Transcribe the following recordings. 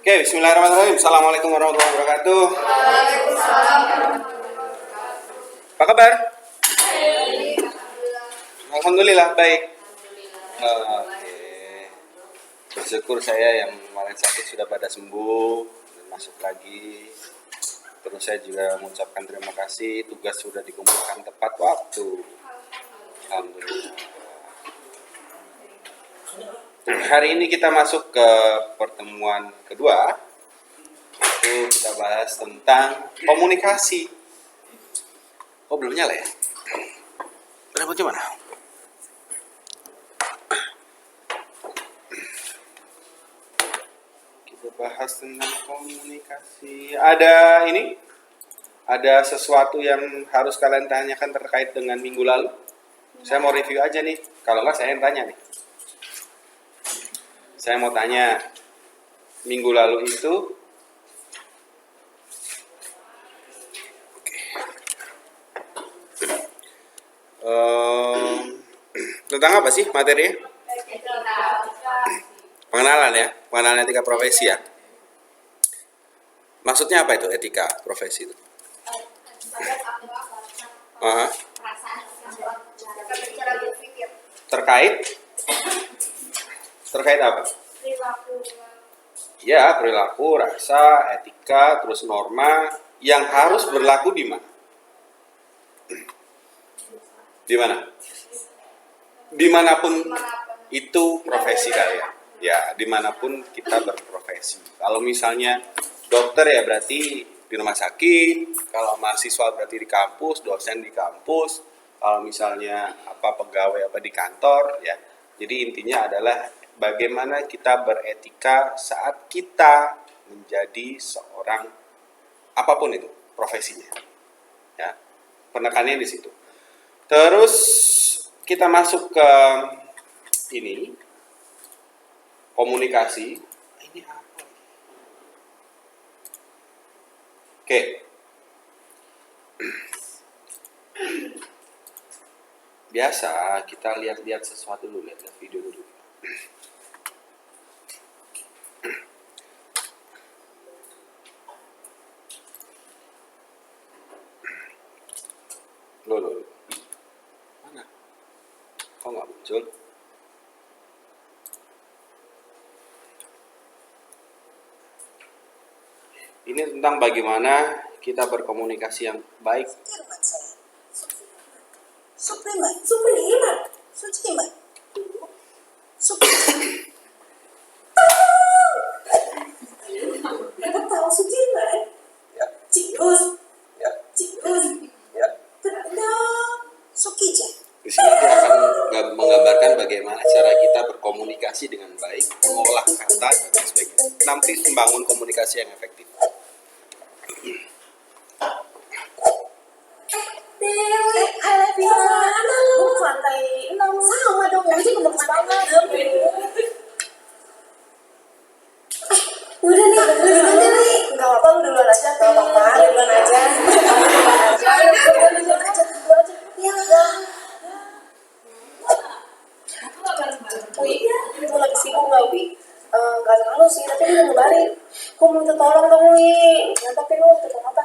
Oke, bismillahirrahmanirrahim. Assalamualaikum warahmatullahi wabarakatuh. Apa kabar? Alhamdulillah baik. Oke. Bersyukur saya yang kemarin sakit sudah pada sembuh dan masuk lagi. Terus saya juga mengucapkan terima kasih, tugas sudah dikumpulkan tepat waktu. Alhamdulillah. Hari ini kita masuk ke pertemuan kedua. Itu kita bahas tentang komunikasi. Oh, belum nyala ya? Kenapa gimana? Kita bahas tentang komunikasi. Ada ini? Ada sesuatu yang harus kalian tanyakan terkait dengan minggu lalu? Saya mau review aja nih. Kalau nggak saya yang tanya nih. Saya mau tanya, minggu lalu itu tentang apa sih materinya? Pengenalan ya, pengenalan etika profesi ya. Maksudnya apa itu etika profesi itu? Terkait apa? Ya, perilaku, rasa, etika, terus norma yang harus berlaku di mana? Di mana? Dimanapun itu profesi kalian. Ya, dimanapun kita berprofesi. Kalau misalnya dokter ya berarti di rumah sakit, kalau mahasiswa berarti di kampus, dosen di kampus, kalau misalnya pegawai di kantor, ya. Jadi intinya adalah bagaimana kita beretika saat kita menjadi seorang apapun itu profesinya. Ya, penekanannya di situ. Terus kita masuk ke ini komunikasi. Ini apa? Oke. Biasa kita lihat-lihat sesuatu dulu, lihat video dulu. Loh. Mana? Kok nggak muncul? Ini tentang bagaimana kita berkomunikasi yang baik. Suprimat. Dapat tahu Suprimat? Ya. Cikus. Ya. Ya. Sukija. Di sini aku akan menggambarkan bagaimana cara kita berkomunikasi dengan baik, mengolah kata dan sebagainya. Nanti membangun komunikasi yang efektif. Dewi, lantai 6 sama dong, aja gemes banget. Udah nih, Dewi. Enggak apa-apa, lu duluan aja. Enggak apa-apa, duluan aja. Ya. Wi, gue lagi sibuk gak, Wi? Gak terlalu sih, tapi dia udah balik. Gue minta tolong dong, Wi. Nggak tapi lu tolong apa?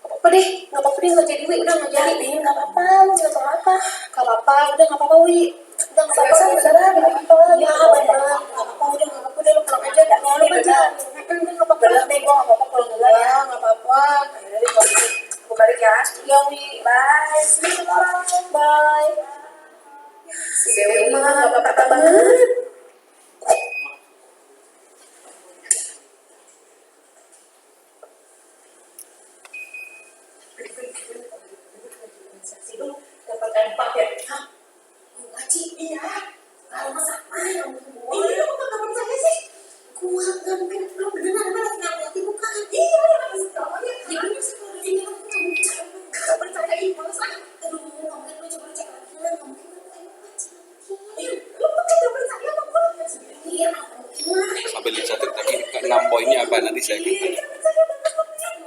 Gak apa-apa deh, gak jadi, Wi. Udah gak jadi, Din. Gak apa-apa, lu minta tolong apa? Gak apa-apa, udah gak apa-apa, Wi. Udah gak apa-apa, beneran, gak apa-apa. Ya, bener. Gak apa-apa, udah gak apa-apa, udah lu pulang aja. Gak mau aja. Udah gak apa-apa. Bener deh, gue gak apa-apa pulang dulu ya. Gak apa-apa. Yaudah deh, kalau gitu. Gue balik ya. Ya, Wi. Bye. See you tomorrow. Bye. Si Dewi mah gak apa-apa banget. Dapat empat ya? Hah? Gua Ci, iya. Kalau masak mah yang gue. Iya, kok gak percaya sih? Gua gak mungkin belum benar mana hati bukan. Iya, yang semuanya. Gimana sih kalau ini aku gak percaya? Gak percaya ibu sah. Aduh, gak mungkin lu coba cek lagi. Gak mungkin lu percaya lagi. Iya, lu mungkin gak percaya apa gue? Iya, mungkin. Sambil dicatat tadi 6 poinnya apa nanti saya akan tanya.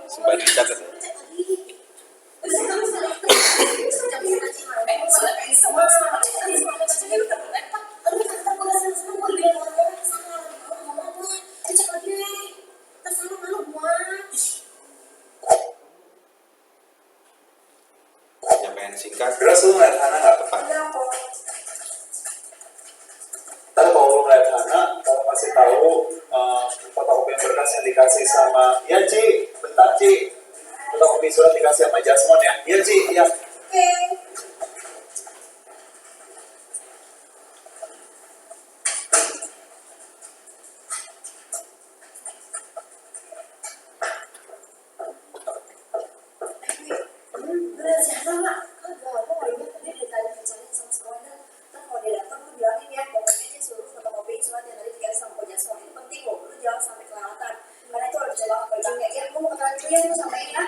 Sembari dicatat. Cek lagi yang singkat. Terus lu ngeliat Hana nggak? Tepat. Iya kok. Ntar kalau lu ngeliat Hana, kamu kasih tahu fotokopi berkas yang dikasih sama, ya Ci, bentar Ci, fotokopi surat dikasih sama Jasmine ya, iya Ci, iya. Oke. Bener siapa mak? Kagak, aku nggak ingat tadi ditanya rencananya sama sekolah dan ntar kalau dia datang lu bilangin ya pokoknya dia suruh fotokopi surat yang tadi dikasih sama Ko Jasmine itu penting loh, lu jangan sampai kelewatan karena itu harus banget kerjanya. Ya aku mau kenalan dulu ya, lu sampein ya.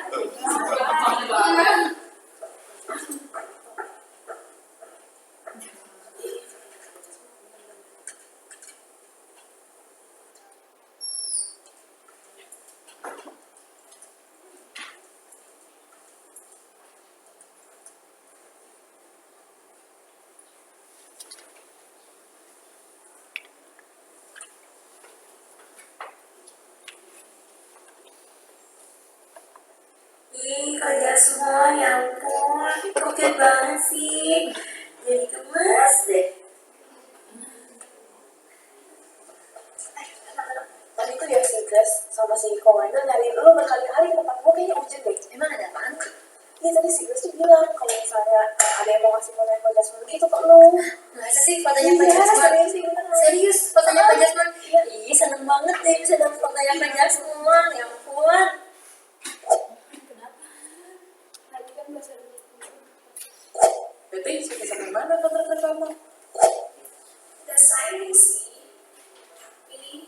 Ih, kerja semua, ya ampun, oke banget sih. Jadi gemes deh. Tadi tuh ya si Grace sama si Commander nyari lu berkali-kali ke tempat gue, kayaknya urgent deh. Emang ada apaan? Iya tadi si Grace tuh bilang kalau misalnya ada yang mau ngasih foto Ko Jasmine gitu ke lu. Masa sih fotonya Pak Iya, Jasmine? serius sih beneran. Serius fotonya Pak Jasmine? Iya. Ih seneng banget deh bisa dapet fotonya Pak Jasmine, ya ampun. Tadi kan bahasa Berarti sudah sampai mana foto-foto kamu? Udah signing sih. Tapi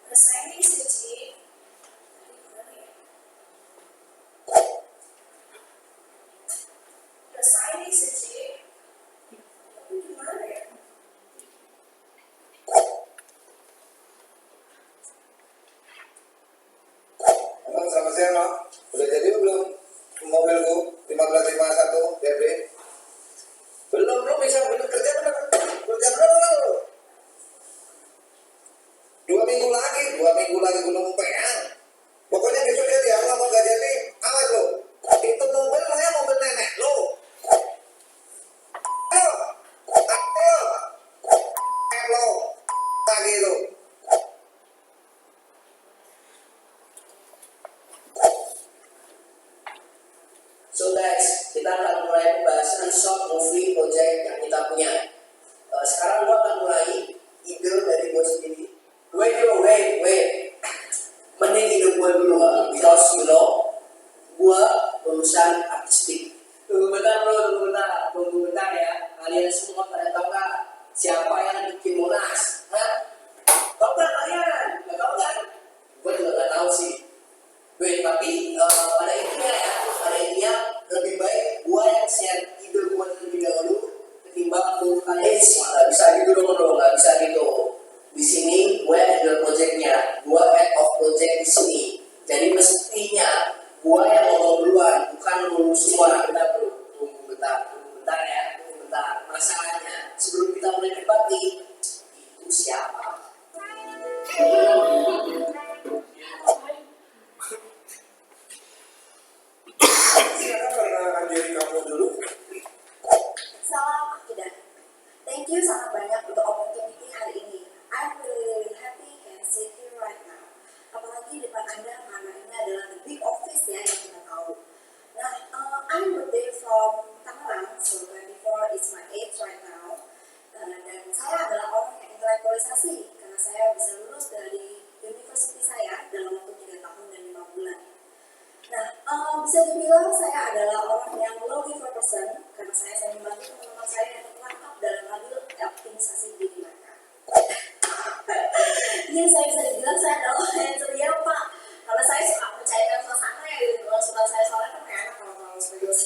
udah signing sih Ci. Udah signing sih Ci. Tapi gimana ya? Bang, selamat siang, Mak. Udah jadi belum mobilku 1551 DB? Belum bisa bener kerja bener. Kerja bener belum? 2 minggu lagi belum peang. Pokoknya besok jadi, aku mau gak jadi, awas lo. Itu mobil saya mobil nenek lo. Ayo, lo, pagi lo. So guys, kita akan mulai pembahasan short movie project yang kita punya. Sekarang gua akan mulai ide dari gua sendiri. Wait. Mending ide gua dulu, because you know, gua lulusan artistik. Tunggu bentar ya. Kalian semua pada tahu nggak siapa yang bikin Monas? Hah? Tahu nggak kalian? Nggak tahu kan? Gua juga nggak tahu sih. Tapi pada intinya lebih baik gua yang share ide gua terlebih dahulu ketimbang menurut kalian semua. Nggak bisa gitu dong, nggak bisa gitu. Di sini gua yang handle projectnya, gua head of project di sini. Jadi mestinya gua yang ngomong duluan, bukan lu semua. Bentar bro, tunggu bentar ya, Masalahnya sebelum kita mulai debat nih, itu siapa? Silakan perkenalkan diri kamu dulu. Salam Akidah. Thank you sangat banyak untuk opportunity hari ini. I'm really happy can sit here right now. Apalagi depan Anda karena ini adalah the big office ya yang kita tahu. Nah, I'm birthday from Tangerang, so 24 is my age right now. Dan saya adalah orang yang intelektualisasi karena saya bisa lulus dari university saya dalam waktu 3 tahun dan 5 bulan. Nah, bisa dibilang saya adalah orang yang low giver person karena saya sering membantu teman-teman saya yang terperangkap dalam labil optimisasi diri mereka. Iya, saya bisa dibilang saya adalah orang yang ceria, Pak. Karena saya suka mencairkan suasana ya di luar suka saya soalnya kan kayak enak kalau terlalu serius.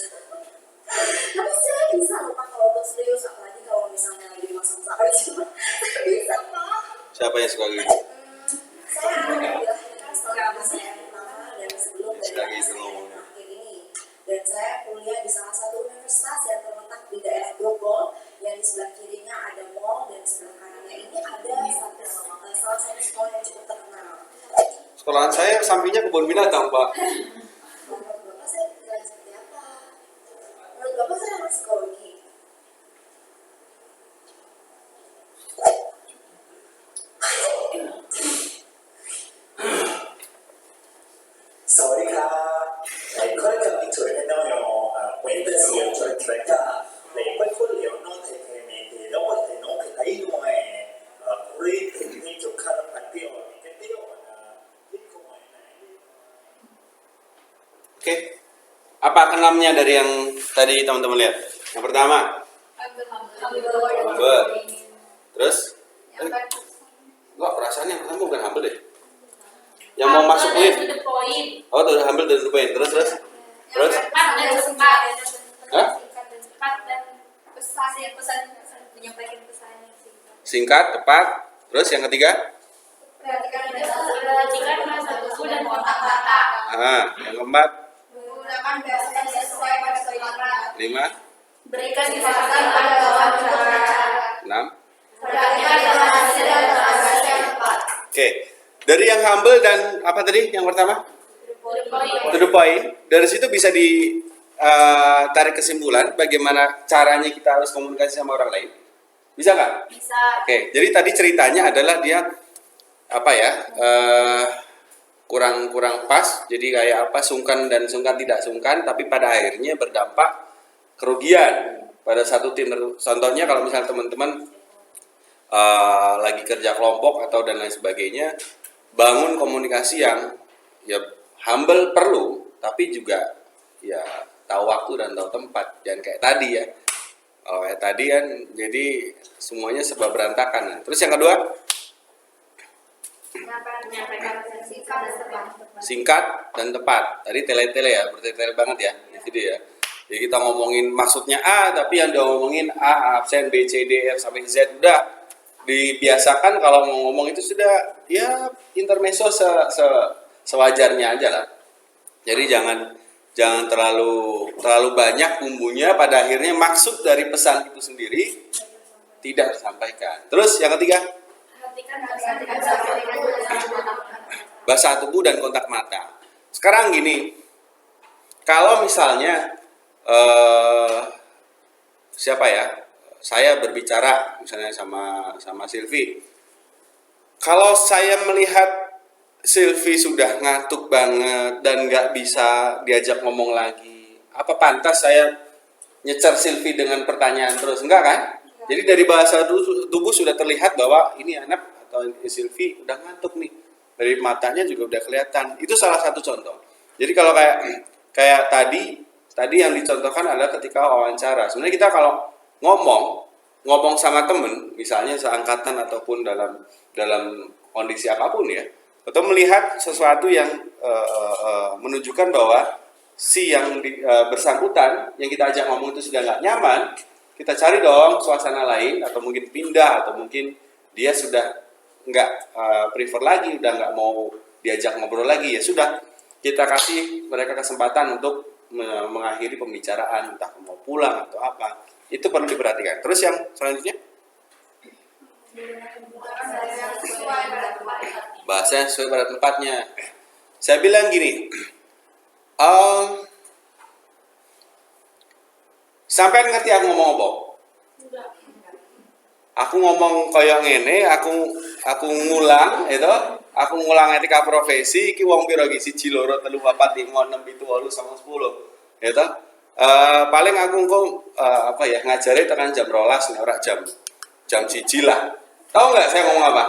Tapi saya bisa lupa kalau untuk serius, apalagi kalau misalnya lagi di masa-masa kerja. Saya bisa, Pak. Siapa yang suka gitu? Saya akan dilahirkan setelah saya yang pertama dan sebelum dari Sekali itu saya yang ngomongnya. terakhir ini. Dan saya kuliah di salah satu universitas yang terletak di daerah Grogol, yang di sebelah kirinya ada mall dan di sebelah kanannya ini ada salah satu sekolah yang cukup terkenal. Sekolahan saya sampingnya kebun binatang, Pak. สวัสดีครับในข้อที่มีช่วยให้น้องเว้นแต่เสียงช่วยใครก็ในไม่คุ้นเหลียวน้องเทเทมีดีแล้วก็แต่น้องใครหน่อยรีบให้จุกขาดปัดเดียวมีแค่เดียวรีบเข้ามาไหน Oke. Apa keenamnya dari yang tadi teman-teman lihat? Yang pertama, humble. Terus? Enggak, perasaan yang pertama bukan humble deh. Yang mau masuk lift. Oh, tuh humble dan the point. Terus? Terus? Cepat dan sempat. Hah? Cepat dan pesan menyampaikan pesan yang singkat. Singkat, tepat. Terus yang ketiga? Perhatikan masa tubuh dan kontak mata. Yang keempat? Menggunakan bahasa yang sesuai pada kebenaran. 5, Berikan kesempatan pada lawan bicara. 6. Perhatikan dalam hasil dan bahasa yang tepat. Oke. Dari yang humble dan apa tadi? Yang pertama? To the point. Dari situ bisa ditarik kesimpulan bagaimana caranya kita harus komunikasi sama orang lain. Bisa nggak? Bisa. Oke. Jadi tadi ceritanya adalah dia apa ya? Kurang pas. Jadi kayak apa? Sungkan dan sungkan tidak sungkan, tapi pada akhirnya berdampak kerugian pada satu tim. Contohnya kalau misalnya teman-teman lagi kerja kelompok atau dan lain sebagainya, bangun komunikasi yang ya humble perlu, tapi juga ya tahu waktu dan tahu tempat. Jangan kayak tadi ya. Kalau kayak tadi kan jadi semuanya serba berantakan. Terus yang kedua, Menyampaikan pesan singkat dan tepat. singkat dan tepat. Tadi tele-tele ya, bertele-tele banget ya di video ya. Jadi kita ngomongin maksudnya A, tapi yang dia ngomongin A, absen, B, C, D, F, sampai Z. Udah dibiasakan kalau mau ngomong itu sudah ya intermezzo sewajarnya aja lah. Jadi jangan terlalu banyak bumbunya, pada akhirnya maksud dari pesan itu sendiri tidak tersampaikan. Terus yang ketiga, bahasa tubuh dan kontak mata. Sekarang gini, kalau misalnya siapa ya, saya berbicara misalnya sama Silvi, kalau saya melihat Silvi sudah ngantuk banget dan nggak bisa diajak ngomong lagi, apa pantas saya nyecer Silvi dengan pertanyaan terus? Enggak kan? Jadi dari bahasa tubuh sudah terlihat bahwa ini anak atau Silvi udah ngantuk nih. Dari matanya juga udah kelihatan. Itu salah satu contoh. Jadi kalau kayak tadi yang dicontohkan adalah ketika wawancara. Sebenarnya kita kalau ngomong sama temen, misalnya seangkatan ataupun dalam kondisi apapun ya, atau melihat sesuatu yang menunjukkan bahwa si yang bersangkutan yang kita ajak ngomong itu sudah nggak nyaman, kita cari dong suasana lain, atau mungkin pindah, atau mungkin dia sudah nggak prefer lagi, udah nggak mau diajak ngobrol lagi, ya sudah kita kasih mereka kesempatan untuk mengakhiri pembicaraan, entah mau pulang atau apa. Itu perlu diperhatikan. Terus yang selanjutnya, bahasa yang sesuai pada tempatnya. Saya bilang gini, sampai ngerti aku ngomong apa? Aku ngomong kayak ngene, aku ngulang itu, aku ngulang etika profesi, iki wong piro iki 1 2 3 4 5 6 7 8 9 10, itu. Paling aku engko ngajari tekan jam 12 nek ora jam 1 lah. Tahu nggak saya ngomong apa?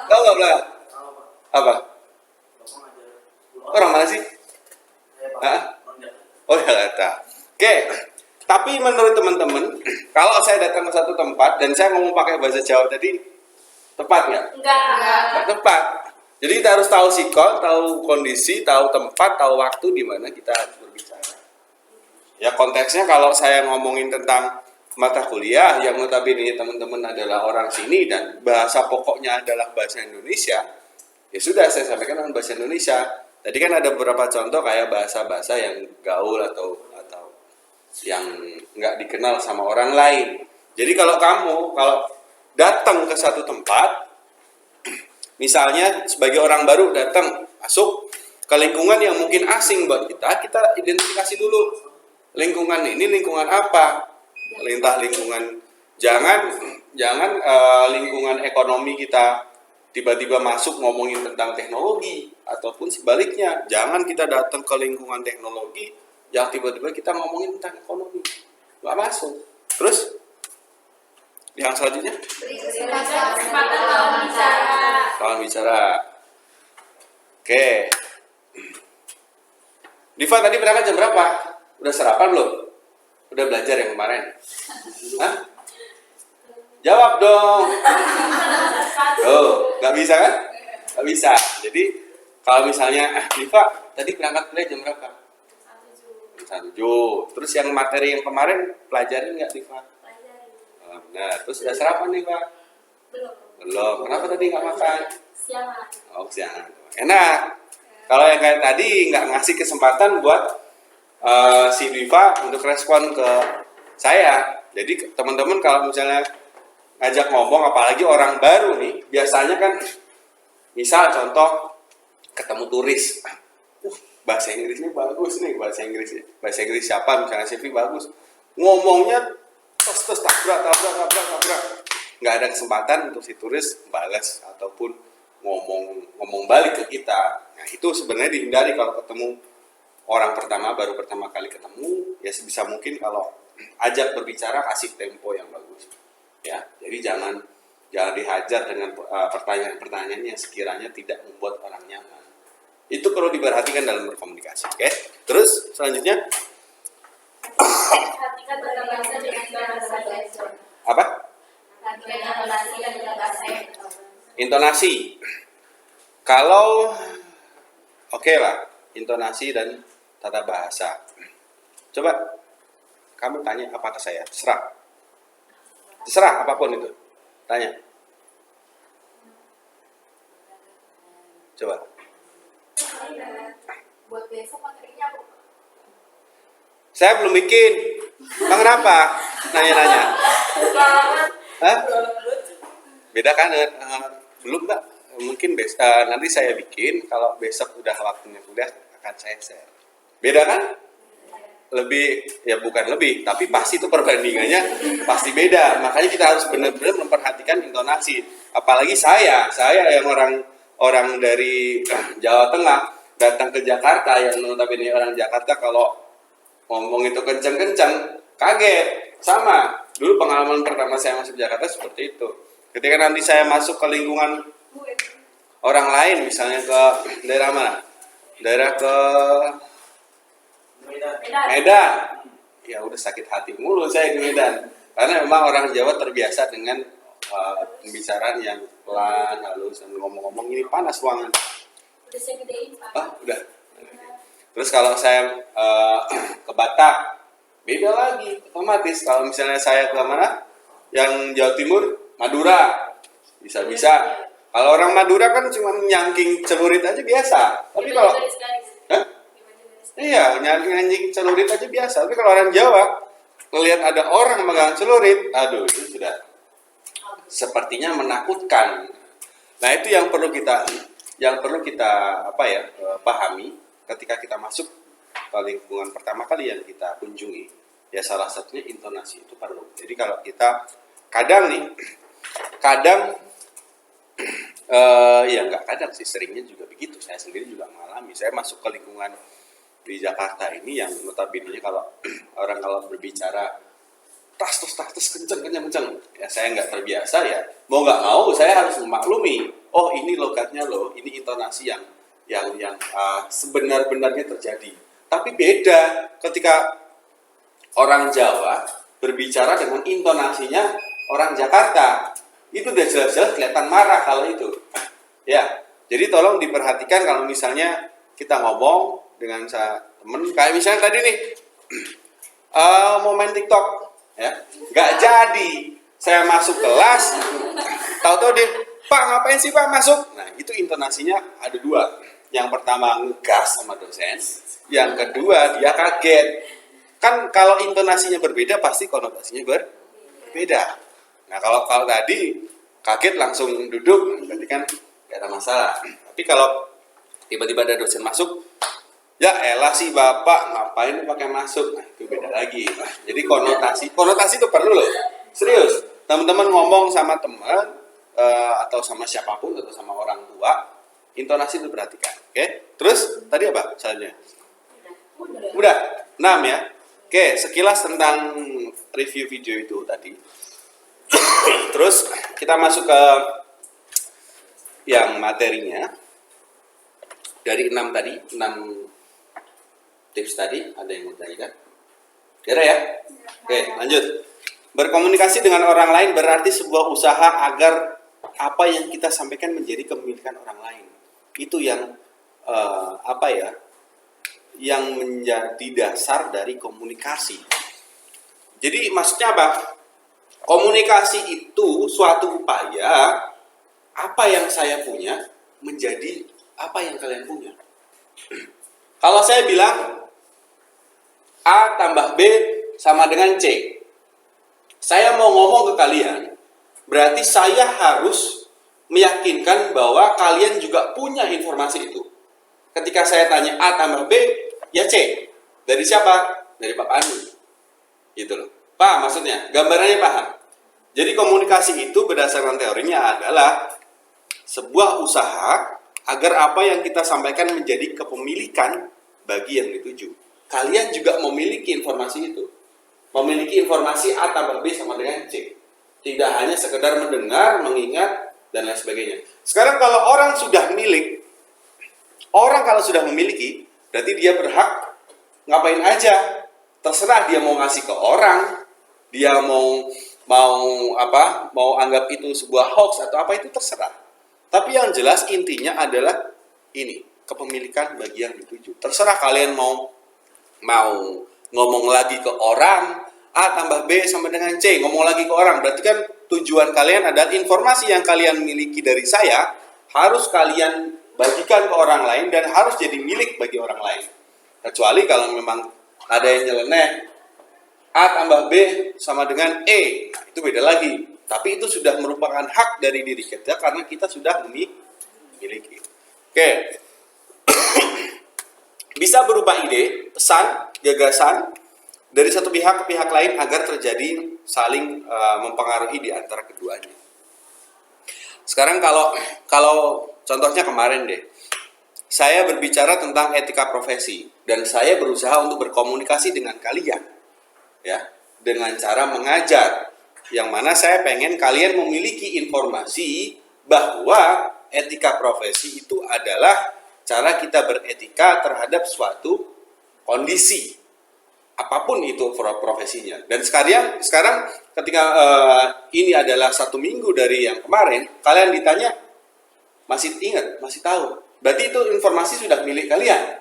Tahu nggak Bla? Apa? Orang mana sih? Oh ya kata. Oke. Tapi menurut teman-teman, kalau saya datang ke satu tempat dan saya ngomong pakai bahasa Jawa tadi, tepat nggak? Nggak tepat. Jadi kita harus tahu sikon, tahu kondisi, tahu tempat, tahu waktu di mana kita harus berbicara. Ya konteksnya kalau saya ngomongin tentang mata kuliah yang notabene teman-teman adalah orang sini dan bahasa pokoknya adalah bahasa Indonesia, ya sudah saya sampaikan dengan bahasa Indonesia. Tadi kan ada beberapa contoh kayak bahasa-bahasa yang gaul atau yang nggak dikenal sama orang lain. Jadi kalau datang ke satu tempat, misalnya sebagai orang baru datang masuk ke lingkungan yang mungkin asing buat kita identifikasi dulu lingkungan ini lingkungan apa. Lintah lingkungan, jangan lingkungan ekonomi kita tiba-tiba masuk ngomongin tentang teknologi, ataupun sebaliknya, jangan kita datang ke lingkungan teknologi, jangan tiba-tiba kita ngomongin tentang ekonomi, nggak masuk. Terus yang selanjutnya, Beri kesempatan lawan bicara. lawan bicara. Oke, Diva tadi berangkat jam berapa? Udah sarapan belum? Udah belajar yang kemarin? Hah? Jawab dong. Oh, nggak bisa kan? Nggak bisa. Jadi kalau misalnya, Diva tadi berangkat kuliah jam berapa? Jam 7. Terus yang materi yang kemarin pelajarin nggak, Diva? Oh, benar. Terus udah sarapan, Diva? Belum. Kenapa tadi nggak makan? Siangan. Oh, siang. Enak. Kalau yang kayak tadi nggak ngasih kesempatan buat si Diva untuk respon ke saya. Jadi teman-teman kalau misalnya ngajak ngomong, apalagi orang baru nih, biasanya kan misal contoh ketemu turis, bahasa Inggrisnya bagus nih, bahasa Inggris siapa misalnya CV bagus, ngomongnya terus tabrak, nggak ada kesempatan untuk si turis balas ataupun ngomong balik ke kita. Nah itu sebenarnya dihindari kalau ketemu orang baru pertama kali ketemu, ya sebisa mungkin kalau ajak berbicara kasih tempo yang bagus. Ya, jadi jangan dihajar dengan pertanyaan-pertanyaan yang sekiranya tidak membuat orang nyaman. Itu perlu diperhatikan dalam berkomunikasi. Oke? Terus selanjutnya Perhatikan bahasa dengan bahasa Indonesia. apa? Perhatikan intonasi dan bahasa Indonesia. Intonasi. Kalau oke lah, intonasi dan tata bahasa. Coba kamu tanya apa ke saya? Terserah apapun itu. Tanya. Coba. Buat besok materinya apa? Saya belum bikin. Bang kenapa? Nanya-nanya. Hah? Beda kan? Belum, Mbak. Mungkin nanti saya bikin. Kalau besok udah waktunya kuliah akan saya share. Beda kan? Lebih, ya bukan lebih, tapi pasti itu perbandingannya pasti beda. Makanya kita harus benar-benar memperhatikan intonasi. Apalagi saya yang orang dari Jawa Tengah datang ke Jakarta, yang notabene orang Jakarta kalau ngomong itu kenceng-kenceng, kaget. Sama, dulu pengalaman pertama saya masuk Jakarta seperti itu. Ketika nanti saya masuk ke lingkungan orang lain, misalnya ke daerah mana? Daerah ke Medan. Ya udah sakit hati mulu saya di Medan. Karena memang orang Jawa terbiasa dengan pembicaraan yang pelan, halus, dan ngomong-ngomong ini panas ruangan. Udah saya gedein, Pak. Ah, udah. Terus kalau saya ke Batak, beda lagi. Otomatis kalau misalnya saya ke mana? Yang Jawa Timur, Madura. Bisa-bisa. Kalau orang Madura kan cuma nyangking celurit aja biasa. Tapi kalau iya, nyanyi celurit aja biasa. Tapi kalau orang Jawa ngelihat ada orang megang celurit, aduh itu sudah sepertinya menakutkan. Nah itu yang perlu kita pahami ketika kita masuk ke lingkungan pertama kali yang kita kunjungi. Ya salah satunya intonasi itu perlu. Jadi kalau kita kadang ya nggak kadang sih, seringnya juga begitu. Saya sendiri juga mengalami. Saya masuk ke lingkungan di Jakarta ini yang notabene kalau orang berbicara tas kenceng, ya saya nggak terbiasa, ya mau nggak mau saya harus memaklumi, oh ini logatnya loh, ini intonasi yang sebenar-benarnya terjadi. Tapi beda ketika orang Jawa berbicara dengan intonasinya orang Jakarta, itu udah jelas-jelas kelihatan marah kalau itu. Ya, jadi tolong diperhatikan kalau misalnya kita ngomong dengan temen, kayak misalnya tadi nih mau main TikTok, ya nggak jadi, saya masuk kelas, tahu-tahu dia, Pak ngapain sih Pak masuk? Nah itu intonasinya ada dua, yang pertama ngegas sama dosen, yang kedua dia kaget. Kan kalau intonasinya berbeda pasti konotasinya berbeda. Nah kalau tadi kaget langsung duduk, berarti kan nggak ada masalah. Tapi kalau tiba-tiba ada dosen masuk, ya elah sih bapak ngapain pakai masuk, nah itu beda lagi. Nah, jadi konotasi itu perlu loh, serius. Teman-teman ngomong sama teman, atau sama siapapun atau sama orang tua, intonasi itu perhatikan. Oke. Terus tadi apa selanjutnya? Udah. 6 ya. Oke, sekilas tentang review video itu tadi. Terus kita masuk ke yang materinya. Dari 6 tadi, 6 tips tadi, ada yang mau ditanyakan? Kira ya? Oke, lanjut. Berkomunikasi dengan orang lain berarti sebuah usaha agar apa yang kita sampaikan menjadi kepemilikan orang lain. Itu yang yang menjadi dasar dari komunikasi. Jadi maksudnya apa? Komunikasi itu suatu upaya apa yang saya punya menjadi apa yang kalian punya. Kalau saya bilang A tambah B sama dengan C, saya mau ngomong ke kalian, berarti saya harus meyakinkan bahwa kalian juga punya informasi itu. Ketika saya tanya A tambah B, ya C. Dari siapa? Dari Pak Pandu. Gitu loh. Paham maksudnya? Gambarannya paham? Jadi komunikasi itu berdasarkan teorinya adalah sebuah usaha agar apa yang kita sampaikan menjadi kepemilikan bagi yang dituju. Kalian juga memiliki informasi itu. Memiliki informasi A tambah B sama dengan C. Tidak hanya sekedar mendengar, mengingat, dan lain sebagainya. Sekarang kalau orang sudah kalau sudah memiliki, berarti dia berhak ngapain aja. Terserah dia mau ngasih ke orang, dia mau anggap itu sebuah hoax atau apa, itu terserah. Tapi yang jelas intinya adalah ini, kepemilikan bagi yang dituju. Terserah kalian mau ngomong lagi ke orang, A tambah B sama dengan C, ngomong lagi ke orang, berarti kan tujuan kalian adalah informasi yang kalian miliki dari saya harus kalian bagikan ke orang lain dan harus jadi milik bagi orang lain. Kecuali kalau memang ada yang nyeleneh, A tambah B sama dengan E, nah, itu beda lagi. Tapi itu sudah merupakan hak dari diri kita karena kita sudah memiliki. Oke. Bisa berupa ide, pesan, gagasan dari satu pihak ke pihak lain agar terjadi saling mempengaruhi di antara keduanya. Sekarang kalau contohnya kemarin deh, saya berbicara tentang etika profesi dan saya berusaha untuk berkomunikasi dengan kalian, ya, dengan cara mengajar, yang mana saya pengen kalian memiliki informasi bahwa etika profesi itu adalah cara kita beretika terhadap suatu kondisi, apapun itu profesinya. Dan sekarang ketika ini adalah 1 minggu dari yang kemarin, kalian ditanya masih ingat, masih tahu. Berarti itu informasi sudah milik kalian.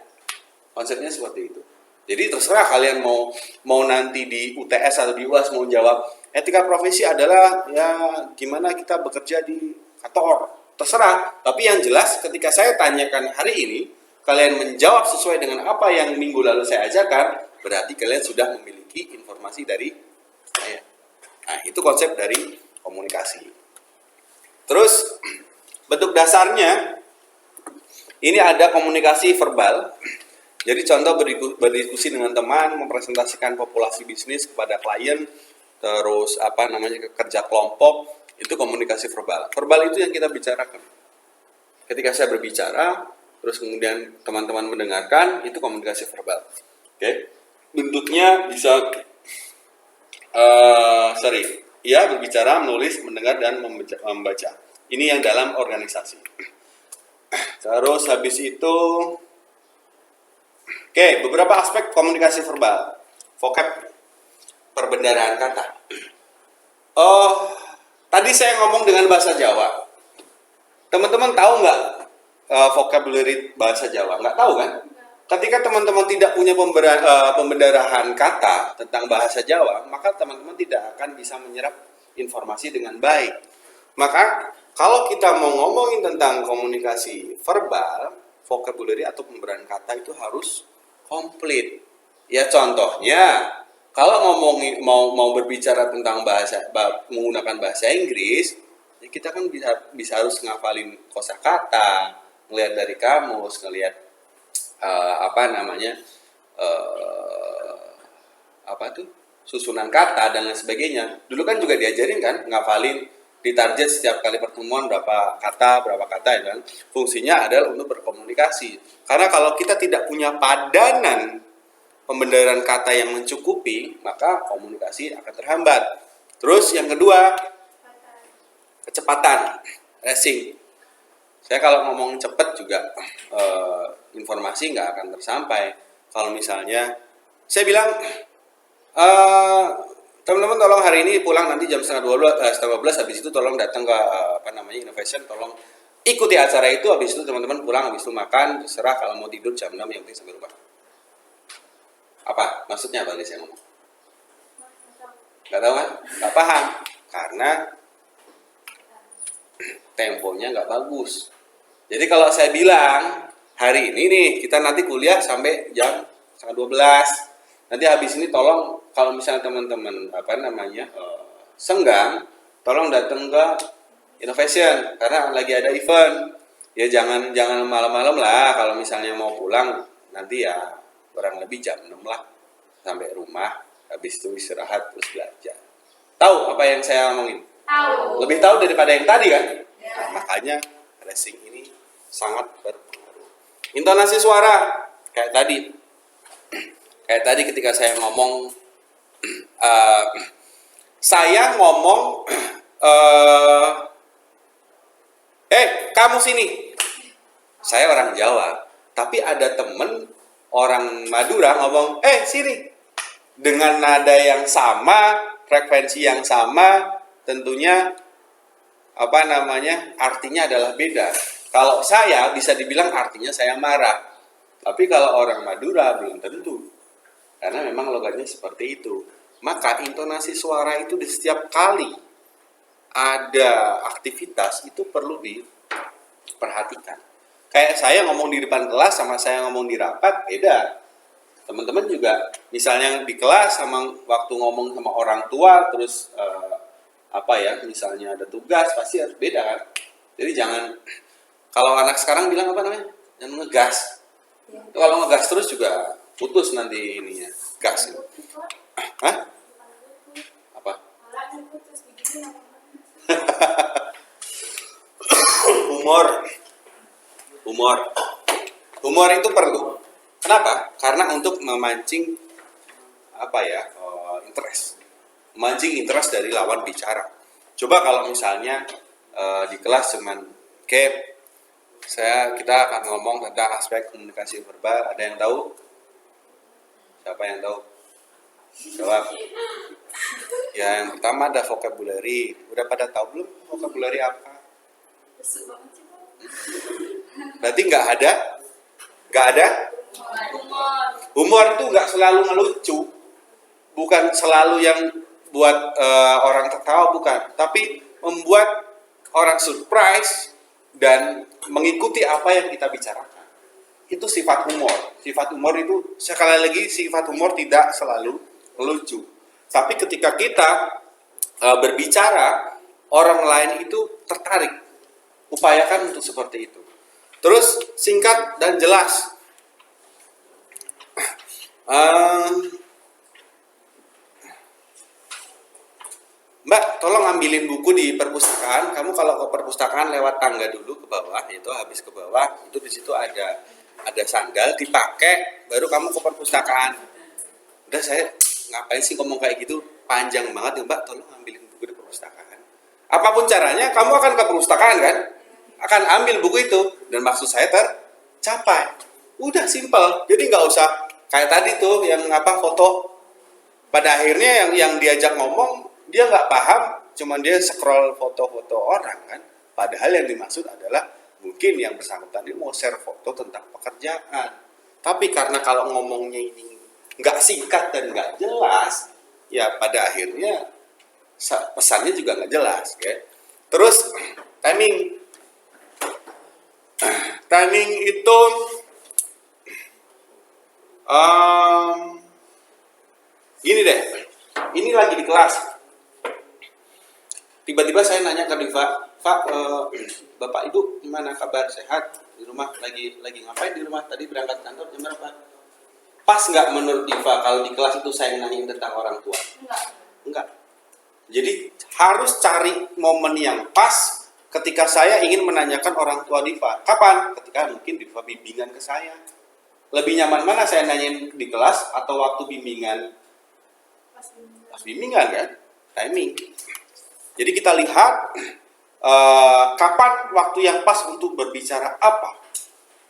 Konsepnya seperti itu. Jadi terserah kalian mau nanti di UTS atau di UAS mau jawab etika profesi adalah ya gimana kita bekerja di kantor. Terserah. Tapi yang jelas ketika saya tanyakan hari ini, kalian menjawab sesuai dengan apa yang minggu lalu saya ajarkan, berarti kalian sudah memiliki informasi dari saya. Nah, itu konsep dari komunikasi. Terus bentuk dasarnya ini ada komunikasi verbal. Jadi contoh berdiskusi dengan teman, mempresentasikan populasi bisnis kepada klien, terus kerja kelompok, itu komunikasi verbal. Verbal itu yang kita bicarakan. Ketika saya berbicara, terus kemudian teman-teman mendengarkan, itu komunikasi verbal. Oke. Bentuknya bisa berbicara, menulis, mendengar, dan membaca. Ini yang dalam organisasi. Terus habis itu, beberapa aspek komunikasi verbal. Vocab, perbendaharaan kata. Tadi saya ngomong dengan bahasa Jawa. Teman-teman tahu nggak vocabulary bahasa Jawa? Nggak tahu kan? Ketika teman-teman tidak punya pembendarahan kata tentang bahasa Jawa, maka teman-teman tidak akan bisa menyerap informasi dengan baik. Maka kalau kita mau ngomongin tentang komunikasi verbal, vocabulary atau pemberdayaan kata itu harus komplit. Ya contohnya, kalau mau berbicara tentang menggunakan bahasa Inggris, ya kita kan bisa harus ngafalin kosakata, ngelihat dari kamus, ngelihat susunan kata dan lain sebagainya. Dulu kan juga diajarin kan ngafalin ditarget setiap kali pertemuan berapa kata ya kan. Fungsinya adalah untuk berkomunikasi. Karena kalau kita tidak punya padanan pembenaran kata yang mencukupi, maka komunikasi akan terhambat. Terus yang kedua, kecepatan, racing. Saya kalau ngomong cepet juga informasi nggak akan tersampai. Kalau misalnya saya bilang teman-teman tolong hari ini pulang nanti jam setengah 12, habis itu tolong datang ke innovation, tolong ikuti acara itu, habis itu teman-teman pulang, habis itu makan, terserah kalau mau tidur jam 6 yang penting sampai rumah. Apa? Maksudnya apa saya ngomong? Gak tahu kan? Gak paham. Karena temponya gak bagus. Jadi kalau saya bilang hari ini nih kita nanti kuliah sampai jam setengah 12. Nanti habis ini tolong kalau misalnya teman-teman senggang, tolong datang ke innovation karena lagi ada event. Ya jangan malam-malam lah, kalau misalnya mau pulang nanti ya kurang lebih jam 6 lah sampai rumah, habis itu istirahat terus belajar. Tahu apa yang saya omongin? Tahu. Lebih tahu daripada yang tadi kan? Nah, makanya racing ini sangat berpengaruh. Intonasi suara kayak tadi ketika saya ngomong kamu sini. Saya orang Jawa, tapi ada temen orang Madura ngomong, sini. Dengan nada yang sama, frekuensi yang sama, tentunya artinya adalah beda. Kalau saya bisa dibilang artinya saya marah. Tapi kalau orang Madura belum tentu. Karena memang logatnya seperti itu. Maka intonasi suara itu di setiap kali ada aktivitas itu perlu diperhatikan. Kayak saya ngomong di depan kelas sama saya ngomong di rapat beda. Teman-teman juga misalnya di kelas sama waktu ngomong sama orang tua terus misalnya ada tugas pasti harus beda kan. Jadi jangan, kalau anak sekarang bilang jangan ngegas. Kalau ngegas terus juga putus nanti ininya gas itu. Hah? Apa? Humor itu perlu. Kenapa? Karena untuk memancing interest. Memancing interest dari lawan bicara. Coba kalau misalnya di kelas cuman kita akan ngomong tentang aspek komunikasi verbal. Ada yang tahu? Siapa yang tahu? Jawab. Ya, yang pertama ada vocabulary. Udah pada tahu belum vocabulary apa? Berarti nggak ada? Humor itu nggak selalu ngelucu. Bukan selalu yang buat orang tertawa, bukan. Tapi membuat orang surprise dan mengikuti apa yang kita bicarakan. Itu sifat humor. Sifat humor itu, sekali lagi, sifat humor tidak selalu lucu. Tapi ketika kita berbicara, orang lain itu tertarik. Upayakan untuk seperti itu. Terus singkat dan jelas. Mbak, tolong ambilin buku di perpustakaan. Kamu kalau ke perpustakaan lewat tangga dulu ke bawah, itu habis ke bawah, itu di situ ada sandal dipakai, baru kamu ke perpustakaan. Udah, saya ngapain sih ngomong kayak gitu? Panjang banget ya Mbak, tolong ambilin buku di perpustakaan. Apapun caranya, kamu akan ke perpustakaan kan? Akan ambil buku itu, dan maksud saya tercapai. Udah simpel, jadi nggak usah kayak tadi tuh yang foto. Pada akhirnya yang diajak ngomong dia nggak paham, cuman dia scroll foto-foto orang kan. Padahal yang dimaksud adalah mungkin yang bersangkutan dia mau share foto tentang pekerjaan. Tapi karena kalau ngomongnya ini nggak singkat dan nggak jelas, ya pada akhirnya pesannya juga nggak jelas. Ya. Terus timing itu gini deh, ini lagi di kelas. Tiba-tiba saya nanya ke Diva, Pak, Bapak Ibu gimana kabar, sehat? Di rumah lagi ngapain di rumah? Tadi berangkat kantor jam berapa? Pas nggak menurut Diva kalau di kelas itu saya nanyain tentang orang tua? Enggak. Jadi harus cari momen yang pas ketika saya ingin menanyakan orang tua Diva. Kapan? Ketika mungkin Diva bimbingan ke saya. Lebih nyaman mana saya nanyain di kelas atau waktu bimbingan? Pas bimbingan kan? Timing. Jadi kita lihat kapan waktu yang pas untuk berbicara apa.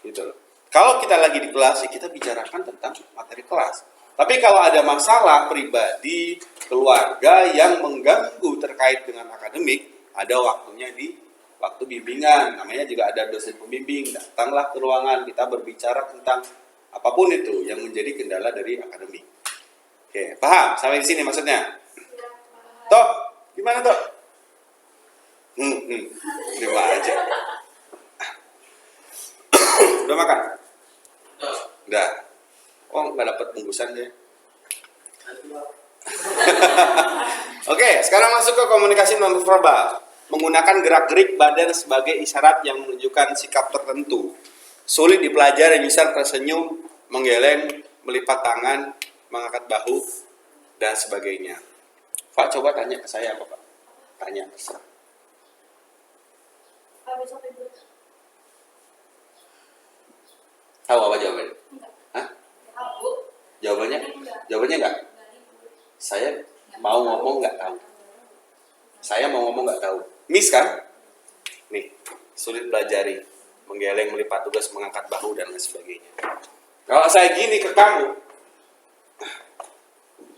Gitu loh. Kalau kita lagi di kelas, ya kita bicarakan tentang materi kelas. Tapi kalau ada masalah pribadi, keluarga yang mengganggu terkait dengan akademik, ada waktunya di waktu bimbingan. Namanya juga ada dosen pembimbing. Datanglah ke ruangan, kita berbicara tentang apapun itu yang menjadi kendala dari akademik. Oke, paham? Sampai di sini maksudnya? Tok, gimana Tok? Terima aja. Udah makan? Udah. Oh, nggak dapat bungkusan deh. Oke, sekarang masuk ke komunikasi nonverbal. Menggunakan gerak-gerik badan sebagai isyarat yang menunjukkan sikap tertentu. Sulit dipelajari, misal tersenyum, menggeleng, melipat tangan, mengangkat bahu, dan sebagainya. Pak, coba tanya ke saya apa, Pak? Tanya, terserah. Besok libur. Tahu apa jawabannya? Enggak. Hah? Tahu. Jawabannya? Jawabannya enggak? Enggak libur. Saya mau ngomong nggak tahu. Saya mau ngomong nggak tahu. Miss kan? Nih, sulit pelajari, menggeleng, melipat tugas, mengangkat bahu, dan lain sebagainya. Kalau saya gini ke kamu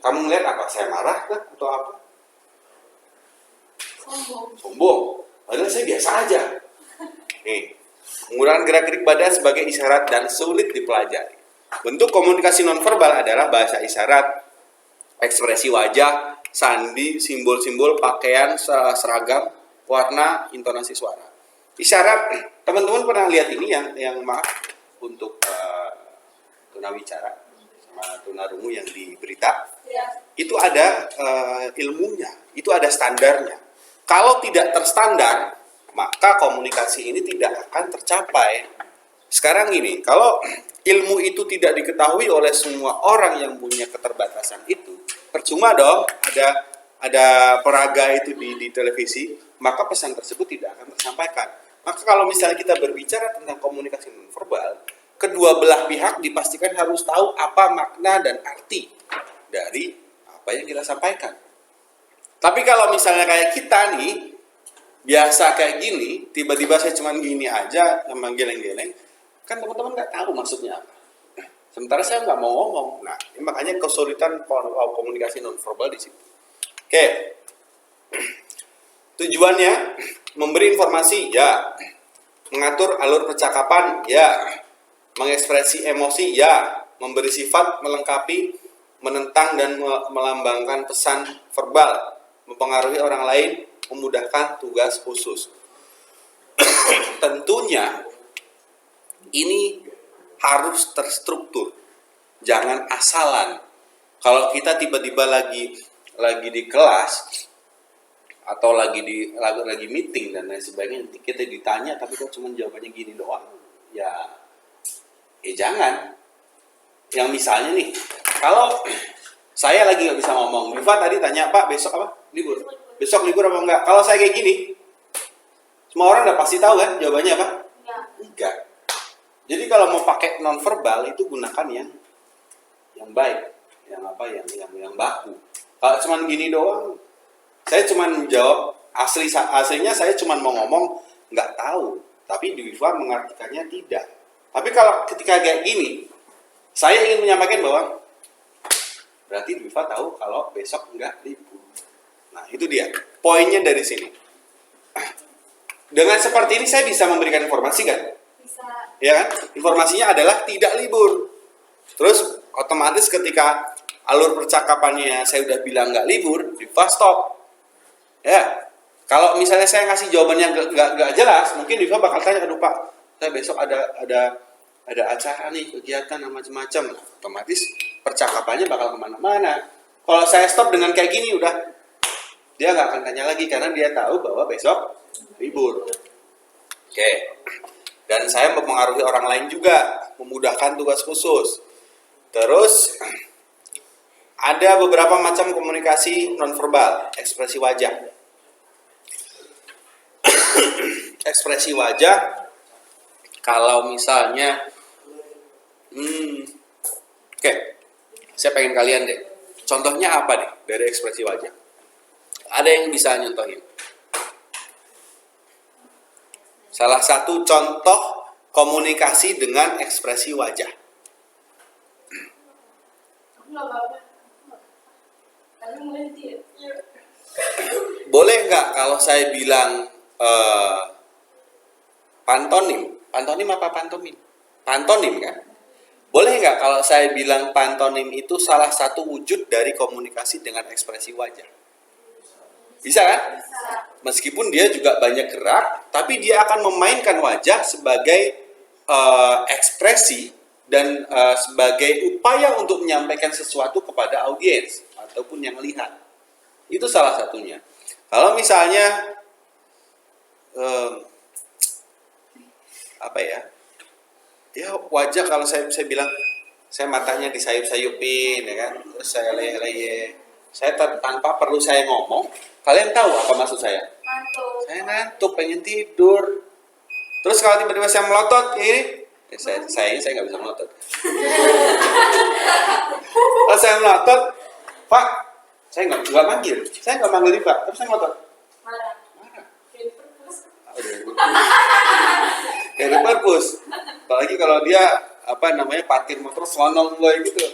ngeliat apa? Saya marah kah? Atau apa? Sombong. Sombong. Padahal saya biasa aja. Nih, menggunakan gerak-gerik badan sebagai isyarat dan sulit dipelajari. Bentuk komunikasi nonverbal adalah bahasa isyarat, ekspresi wajah, sandi, simbol-simbol, pakaian, seragam, warna, intonasi suara. Isyarat, teman-teman pernah lihat ini yang maaf untuk tunawicara sama tunarungu yang di berita, Ya. itu ada ilmunya, itu ada standarnya. Kalau tidak terstandar, maka komunikasi ini tidak akan tercapai. Sekarang ini, kalau ilmu itu tidak diketahui oleh semua orang yang punya keterbatasan itu, percuma dong ada peraga itu di televisi, maka pesan tersebut tidak akan tersampaikan. Maka kalau misalnya kita berbicara tentang komunikasi nonverbal, kedua belah pihak dipastikan harus tahu apa makna dan arti dari apa yang kita sampaikan. Tapi kalau misalnya kayak kita nih, biasa kayak gini, tiba-tiba saya cuman gini aja, sama geleng-geleng, kan teman-teman nggak tahu maksudnya apa. Sementara saya nggak mau ngomong. Nah, ini makanya kesulitan komunikasi nonverbal di situ. Oke. Tujuannya memberi informasi, ya. Mengatur alur percakapan, ya. Mengekspresi emosi, ya. Memberi sifat, melengkapi, menentang dan melambangkan pesan verbal, mempengaruhi orang lain, memudahkan tugas khusus. Tentunya ini harus terstruktur, jangan asalan. Kalau kita tiba-tiba lagi di kelas atau lagi meeting dan lain sebagainya, nanti kita ditanya tapi kok cuma jawabannya gini doang, ya jangan. Yang misalnya nih, kalau saya lagi nggak bisa ngomong, Diva tadi tanya, Pak besok apa? Libur. Besok libur apa enggak? Kalau saya kayak gini, semua orang udah pasti tahu kan jawabannya apa? Ya. Enggak. Jadi kalau mau pakai nonverbal itu gunakan yang baik, yang baku. Kalau cuman gini doang, saya cuman jawab aslinya saya cuman mau ngomong nggak tahu, tapi Diva mengartikannya tidak. Tapi kalau ketika kayak gini, saya ingin menyampaikan bahwa berarti Diva tahu kalau besok enggak libur. Nah, itu dia. Poinnya dari sini. Dengan seperti ini saya bisa memberikan informasi kan? Bisa. Ya kan? Informasinya adalah tidak libur. Terus otomatis ketika alur percakapannya saya udah bilang nggak libur, Diva stop. Ya. Kalau misalnya saya ngasih jawaban yang nggak jelas, mungkin Diva bakal tanya, aduh Pak, saya besok ada acara nih, kegiatan macam-macam. Otomatis percakapannya bakal kemana-mana. Kalau saya stop dengan kayak gini, udah dia nggak akan tanya lagi karena dia tahu bahwa besok libur. Oke. Dan saya mempengaruhi orang lain juga, memudahkan tugas khusus. Terus ada beberapa macam komunikasi nonverbal, ekspresi wajah. ekspresi wajah kalau misalnya oke, saya pengen kalian deh. Contohnya apa deh dari ekspresi wajah? Ada yang bisa nyontohin? Salah satu contoh komunikasi dengan ekspresi wajah. Aku nggak apa-apa. Tapi mulai dia. Boleh nggak kalau saya bilang pantonim? Pantonim apa pantomim? Pantonim kan? Boleh nggak kalau saya bilang pantonim itu salah satu wujud dari komunikasi dengan ekspresi wajah? Bisa kan? Meskipun dia juga banyak gerak, tapi dia akan memainkan wajah sebagai ekspresi dan sebagai upaya untuk menyampaikan sesuatu kepada audiens ataupun yang melihat. Itu salah satunya. Kalau misalnya apa ya? Ya wajah kalau saya bilang saya matanya disayup-sayupin ya kan, terus saya leye-leye. Saya tanpa perlu saya ngomong, kalian tahu apa maksud saya? Ngantuk. Saya ngantuk, pengen tidur. Terus kalau tiba-tiba saya melotot ini, saya nggak bisa melotot. Kalau saya melotot, Pak, saya nggak manggil, saya nggak manggil Pak, tapi saya melotot. Marah. Kayak perpus. Dari perpus. Apalagi kalau dia parkir motor selonong gue gitu,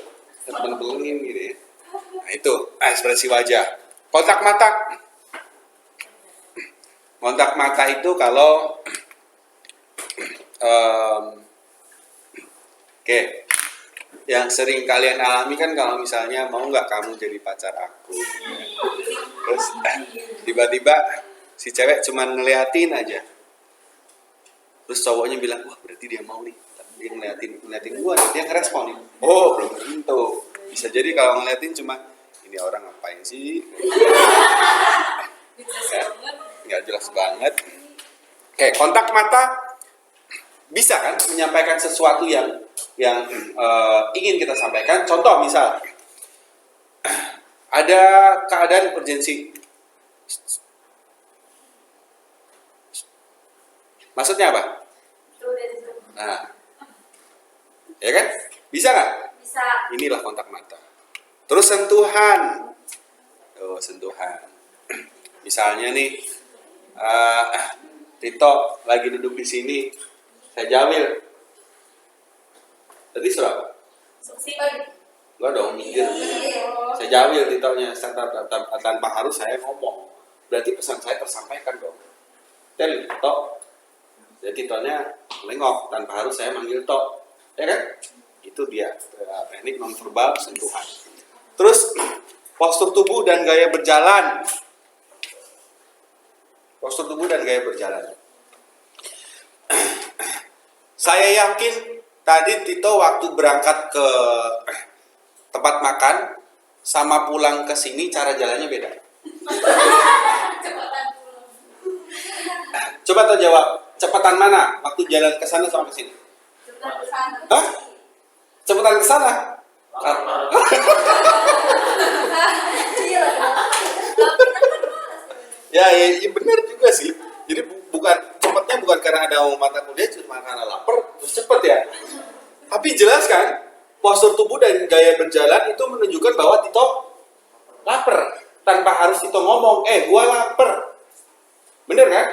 temen-temenin gitu ya. Nah itu ekspresi wajah. Kontak mata. Kontak mata itu kalau oke, yang sering kalian alami kan kalau misalnya mau nggak kamu jadi pacar aku, terus tiba-tiba si cewek cuman ngeliatin aja, terus cowoknya bilang wah berarti dia mau nih, dia ngeliatin gua, dia ngerespon nih, oh belum tentu, bisa jadi kalau ngeliatin cuma ini orang ngapain sih, nggak jelas banget. Oke, kontak mata bisa kan menyampaikan sesuatu yang ingin kita sampaikan. Contoh misal ada keadaan urgensi, maksudnya apa? Itu udah itu. Nah, ya kan? Bisa nggak? Bisa. Inilah kontak mata. Terus sentuhan, sentuhan. Misalnya nih, Tito lagi duduk di sini, saya jawil. Tadi suruh apa? Sipin. Gua dong mikir. Saya jawil Titonya tanpa harus saya ngomong. Berarti pesan saya tersampaikan dong. Dan Tito, jadi Titonya melengok tanpa harus saya manggil Tok. Ya kan? Itu dia teknik nonverbal sentuhan. Terus postur tubuh dan gaya berjalan. Postur tubuh dan gaya berjalan. Saya yakin tadi Tito waktu berangkat ke tempat makan sama pulang ke sini cara jalannya beda. Cepatan pulang. Coba tuh jawab, cepatan mana waktu jalan ke sana sama ke sini? Cepatan ke sana. Hah? Cepatan ke sana? Ya benar juga sih. Jadi cepatnya bukan karena ada mata kuliah, cuma karena lapar terus cepet ya. Tapi jelas kan, postur tubuh dan gaya berjalan itu menunjukkan bahwa Tito lapar tanpa harus Tito ngomong, gua lapar. Bener kan?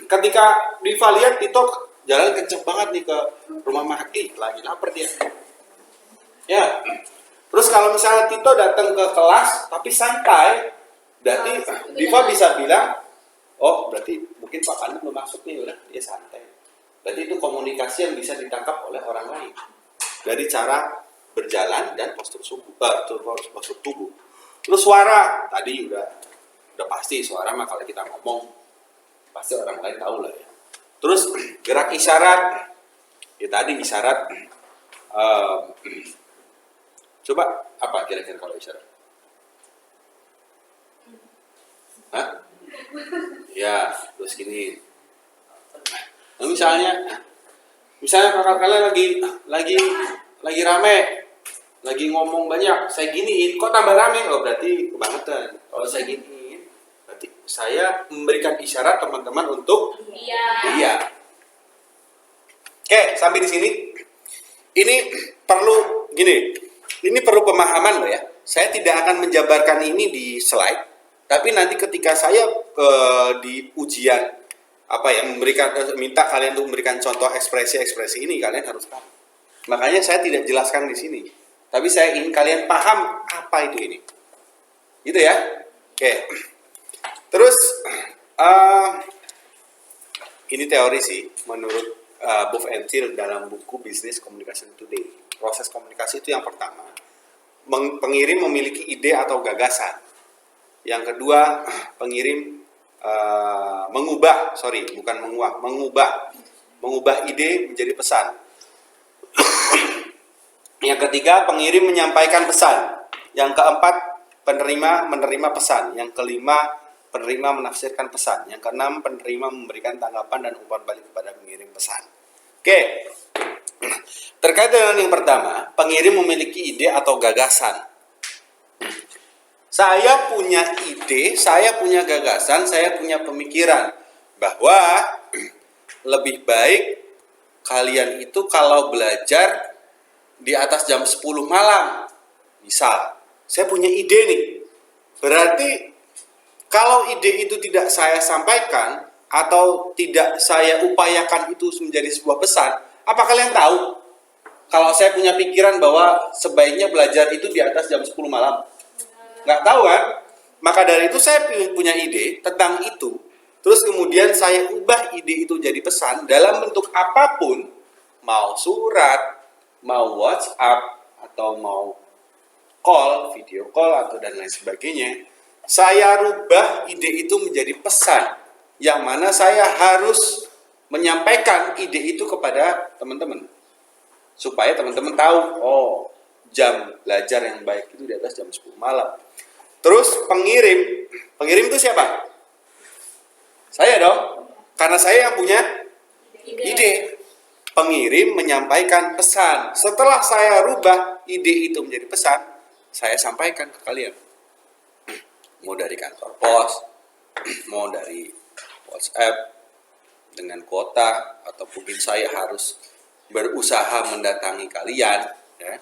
Ketika Diva lihat Tito jalan kenceng banget nih ke rumah Mahdi, lagi lapar dia. Ya. Terus kalau misalnya Tito datang ke kelas tapi santai, berarti Diva bisa bilang, oh berarti mungkin Pak Pandu belum masuk nih, udah dia santai. Berarti itu komunikasi yang bisa ditangkap oleh orang lain dari cara berjalan dan postur tubuh. Terus suara, tadi udah pasti suara mah kalau kita ngomong pasti orang lain tahu lah ya. Terus gerak isyarat, ya tadi isyarat. Coba apa kira-kira kalau isyarat? Hah? Ya, terus gini. Nah, misalnya kakak kalian lagi rame, lagi ngomong banyak, saya giniin, kok tambah rame? Oh berarti kebangetan. Kalau saya giniin, berarti berarti saya memberikan isyarat teman-teman untuk Iya. iya. Oke, sampai di sini. Ini perlu gini. Ini perlu pemahaman loh ya. Saya tidak akan menjabarkan ini di slide, tapi nanti ketika saya di ujian minta kalian untuk memberikan contoh ekspresi-ekspresi ini, kalian harus tahu. Makanya saya tidak jelaskan di sini. Tapi saya ingin kalian paham apa itu ini. Gitu ya. Oke. Terus ini teori sih menurut Buff and Till dalam buku Business Communication Today. Proses komunikasi itu yang pertama, pengirim memiliki ide atau gagasan. Yang kedua, pengirim mengubah ide menjadi pesan. Yang ketiga, pengirim menyampaikan pesan. Yang keempat, penerima menerima pesan. Yang kelima, penerima menafsirkan pesan. Yang keenam, penerima memberikan tanggapan dan umpan balik kepada pengirim pesan. Oke. Terkait dengan yang pertama, pengirim memiliki ide atau gagasan. Saya punya ide, saya punya gagasan, saya punya pemikiran bahwa lebih baik kalian itu kalau belajar di atas jam 10 malam. Misal, saya punya ide nih. Berarti kalau ide itu tidak saya sampaikan atau tidak saya upayakan itu menjadi sebuah pesan, apa kalian tahu kalau saya punya pikiran bahwa sebaiknya belajar itu di atas jam 10 malam? Nggak tahu kan? Maka dari itu saya punya ide tentang itu. Terus kemudian saya ubah ide itu jadi pesan dalam bentuk apapun. Mau surat, mau WhatsApp, atau mau call, video call, atau dan lain sebagainya. Saya rubah ide itu menjadi pesan. Yang mana saya harus menyampaikan ide itu kepada teman-teman. Supaya teman-teman tahu, oh jam belajar yang baik itu di atas jam 10 malam. Terus pengirim itu siapa? Saya dong, karena saya yang punya ide. Pengirim menyampaikan pesan. Setelah saya rubah ide itu menjadi pesan, saya sampaikan ke kalian. Mau dari kantor pos, mau dari WhatsApp, dengan kuota, atau mungkin saya harus berusaha mendatangi kalian, ya.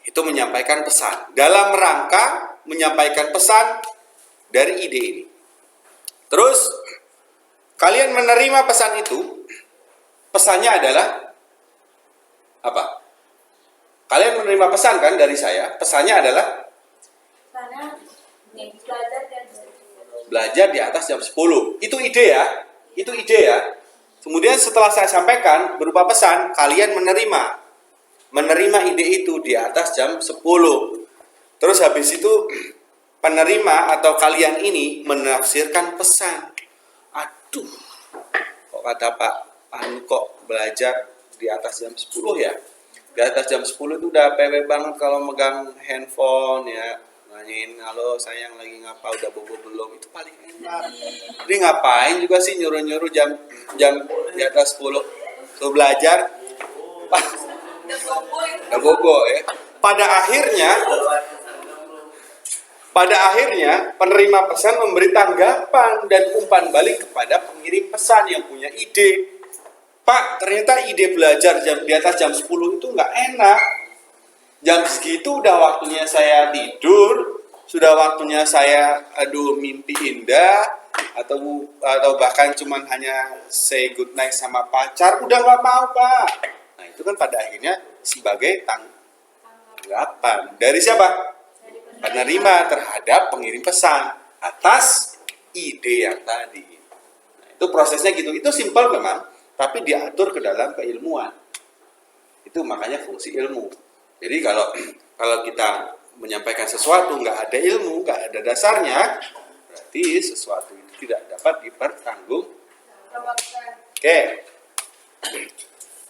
Itu menyampaikan pesan dalam rangka menyampaikan pesan dari ide ini. Terus kalian menerima pesan itu, pesannya adalah apa? Kalian menerima pesan kan dari saya, pesannya adalah Karena belajar dan belajar di atas jam 10. Itu ide ya. Itu ide ya. Kemudian setelah saya sampaikan berupa pesan, kalian menerima ide itu di atas jam 10. Terus habis itu penerima atau kalian ini menafsirkan pesan. Aduh, kok kata Pak Anu kok belajar di atas jam 10 ya? Di atas jam 10 itu udah PW banget kalau megang handphone ya. Nanyain, halo sayang lagi ngapa, udah bobo belum? Itu paling enak. Jadi ngapain juga sih nyuruh-nyuruh jam di atas 10 tuh belajar? Udah bobo ya. Pada akhirnya penerima pesan memberi tanggapan dan umpan balik kepada pengirim pesan yang punya ide. Pak, ternyata ide belajar di atas jam 10 itu nggak enak. Jam segitu udah waktunya saya tidur, sudah waktunya saya mimpi indah, atau bahkan cuman hanya say good night sama pacar, udah nggak mau Pak. Nah itu kan pada akhirnya sebagai tanggapan dari siapa? Penerima terhadap pengirim pesan atas ide yang tadi. Nah, itu prosesnya gitu. Itu simpel memang, tapi diatur ke dalam keilmuan. Itu makanya fungsi ilmu. Jadi kalau kita menyampaikan sesuatu nggak ada ilmu, nggak ada dasarnya, berarti sesuatu itu tidak dapat dipertanggungjawabkan. Oke.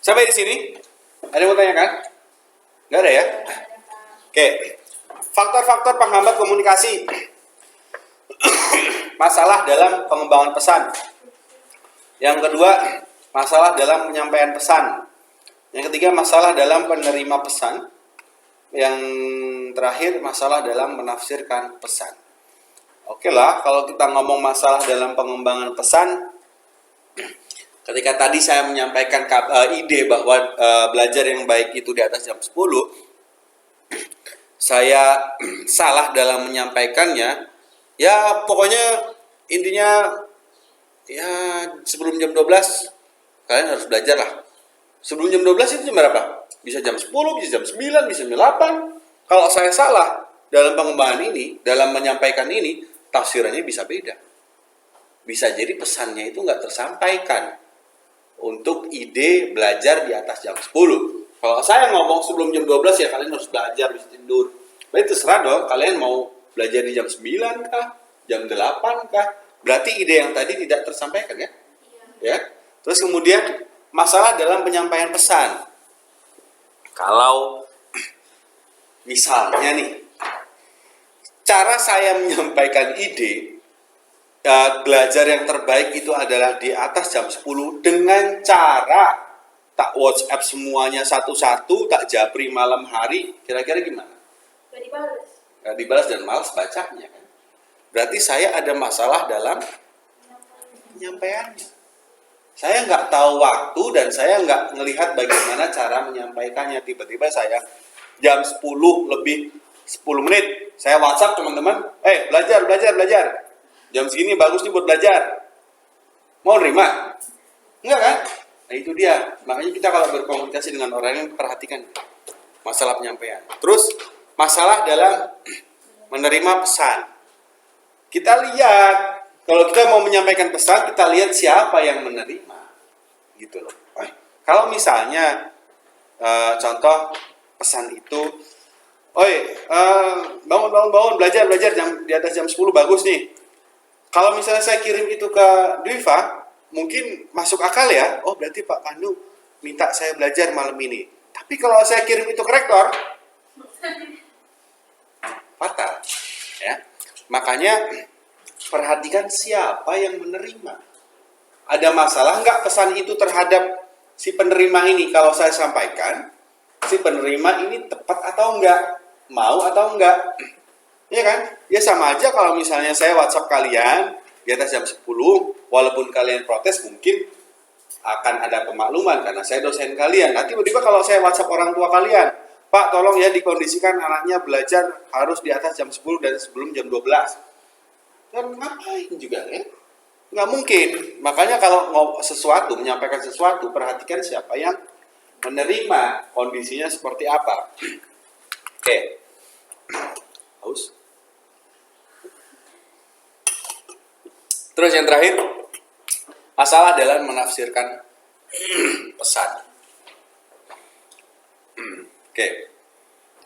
Sampai di sini, ada yang mau tanyakan? Nggak ada ya? Oke. Faktor-faktor penghambat komunikasi. Masalah dalam pengembangan pesan. Yang kedua, masalah dalam penyampaian pesan. Yang ketiga, masalah dalam penerima pesan. Yang terakhir, masalah dalam menafsirkan pesan. Oke lah, kalau kita ngomong masalah dalam pengembangan pesan, ketika tadi saya menyampaikan ide bahwa belajar yang baik itu di atas jam 10, saya salah dalam menyampaikannya. Ya pokoknya intinya ya sebelum jam 12 kalian harus belajar lah. Sebelum jam 12 itu jam berapa? Bisa jam 10, bisa jam 9, bisa jam 8. Kalau saya salah dalam pengembangan ini, dalam menyampaikan ini, tafsirannya bisa beda. Bisa jadi pesannya itu nggak tersampaikan untuk ide belajar di atas jam 10. Kalau saya ngomong sebelum jam 12 ya kalian harus belajar, bisa tidur. Berarti terserah dong, kalian mau belajar di jam 9 kah? Jam 8 kah? Berarti ide yang tadi tidak tersampaikan ya? Ya. Terus kemudian masalah dalam penyampaian pesan. Kalau misalnya nih, cara saya menyampaikan ide belajar yang terbaik itu adalah di atas jam 10 dengan cara tak WhatsApp semuanya satu-satu, tak japri malam hari, kira-kira gimana? Gak dibalas. Gak dibalas dan malas bacanya kan? Berarti saya ada masalah dalam penyampaiannya. Saya nggak tahu waktu dan saya nggak melihat bagaimana cara menyampaikannya. Tiba-tiba saya jam 10 lebih 10 menit, saya WhatsApp teman-teman, belajar. Jam segini bagus nih buat belajar. Mau nerima? Enggak kan? Nah itu dia. Makanya kita kalau berkomunikasi dengan orang yang perhatikan masalah penyampaian. Terus masalah dalam menerima pesan. Kita lihat, kalau kita mau menyampaikan pesan, kita lihat siapa yang menerima. Gitu loh. Kalau misalnya contoh pesan itu, bangun, belajar di atas jam 10 bagus nih. Kalau misalnya saya kirim itu ke Dwiva, mungkin masuk akal ya. Oh berarti Pak Pandu minta saya belajar malam ini. Tapi kalau saya kirim itu ke rektor, fatal. Ya. Makanya perhatikan siapa yang menerima. Ada masalah nggak pesan itu terhadap si penerima ini? Kalau saya sampaikan, si penerima ini tepat atau enggak? Mau atau enggak? Iya kan? Ya sama aja kalau misalnya saya WhatsApp kalian di atas jam 10, walaupun kalian protes mungkin akan ada pemakluman karena saya dosen kalian. Nanti tiba-tiba kalau saya WhatsApp orang tua kalian, Pak tolong ya dikondisikan anaknya belajar harus di atas jam 10 dan sebelum jam 12. Dan ngapain juga ya? Nggak mungkin. Makanya kalau menyampaikan sesuatu, perhatikan siapa yang menerima, kondisinya seperti apa. Oke. Haus. Terus yang terakhir, masalah dalam menafsirkan pesan. Oke.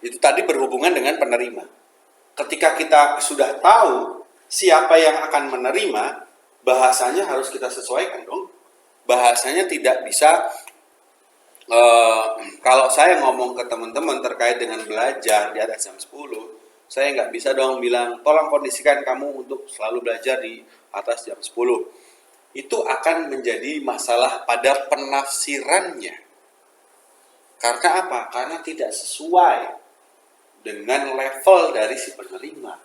Itu tadi berhubungan dengan penerima. Ketika kita sudah tahu siapa yang akan menerima, bahasanya harus kita sesuaikan dong. Bahasanya tidak bisa, kalau saya ngomong ke teman-teman terkait dengan belajar di atas jam 10, saya nggak bisa dong bilang, tolong kondisikan kamu untuk selalu belajar di atas jam 10. Itu akan menjadi masalah pada penafsirannya. Karena apa? Karena tidak sesuai dengan level dari si penerima.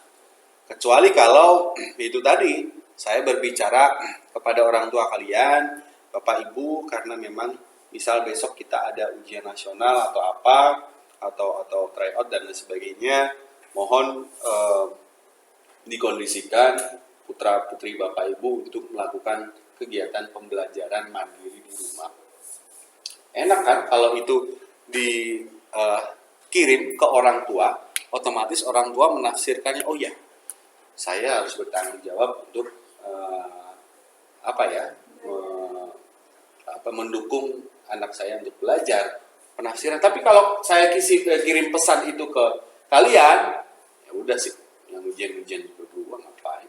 Kecuali kalau itu tadi, saya berbicara kepada orang tua kalian, Bapak Ibu, karena memang misal besok kita ada ujian nasional atau apa, atau tryout dan lain sebagainya, mohon dikondisikan putra-putri Bapak Ibu untuk melakukan kegiatan pembelajaran mandiri di rumah. Enak kan kalau itu dikirim ke orang tua, otomatis orang tua menafsirkannya, oh ya, saya harus bertanggung jawab untuk mendukung anak saya untuk belajar, penafsiran. Tapi kalau saya kirim pesan itu ke kalian, ya udah sih, yang ujian berdua ngapain?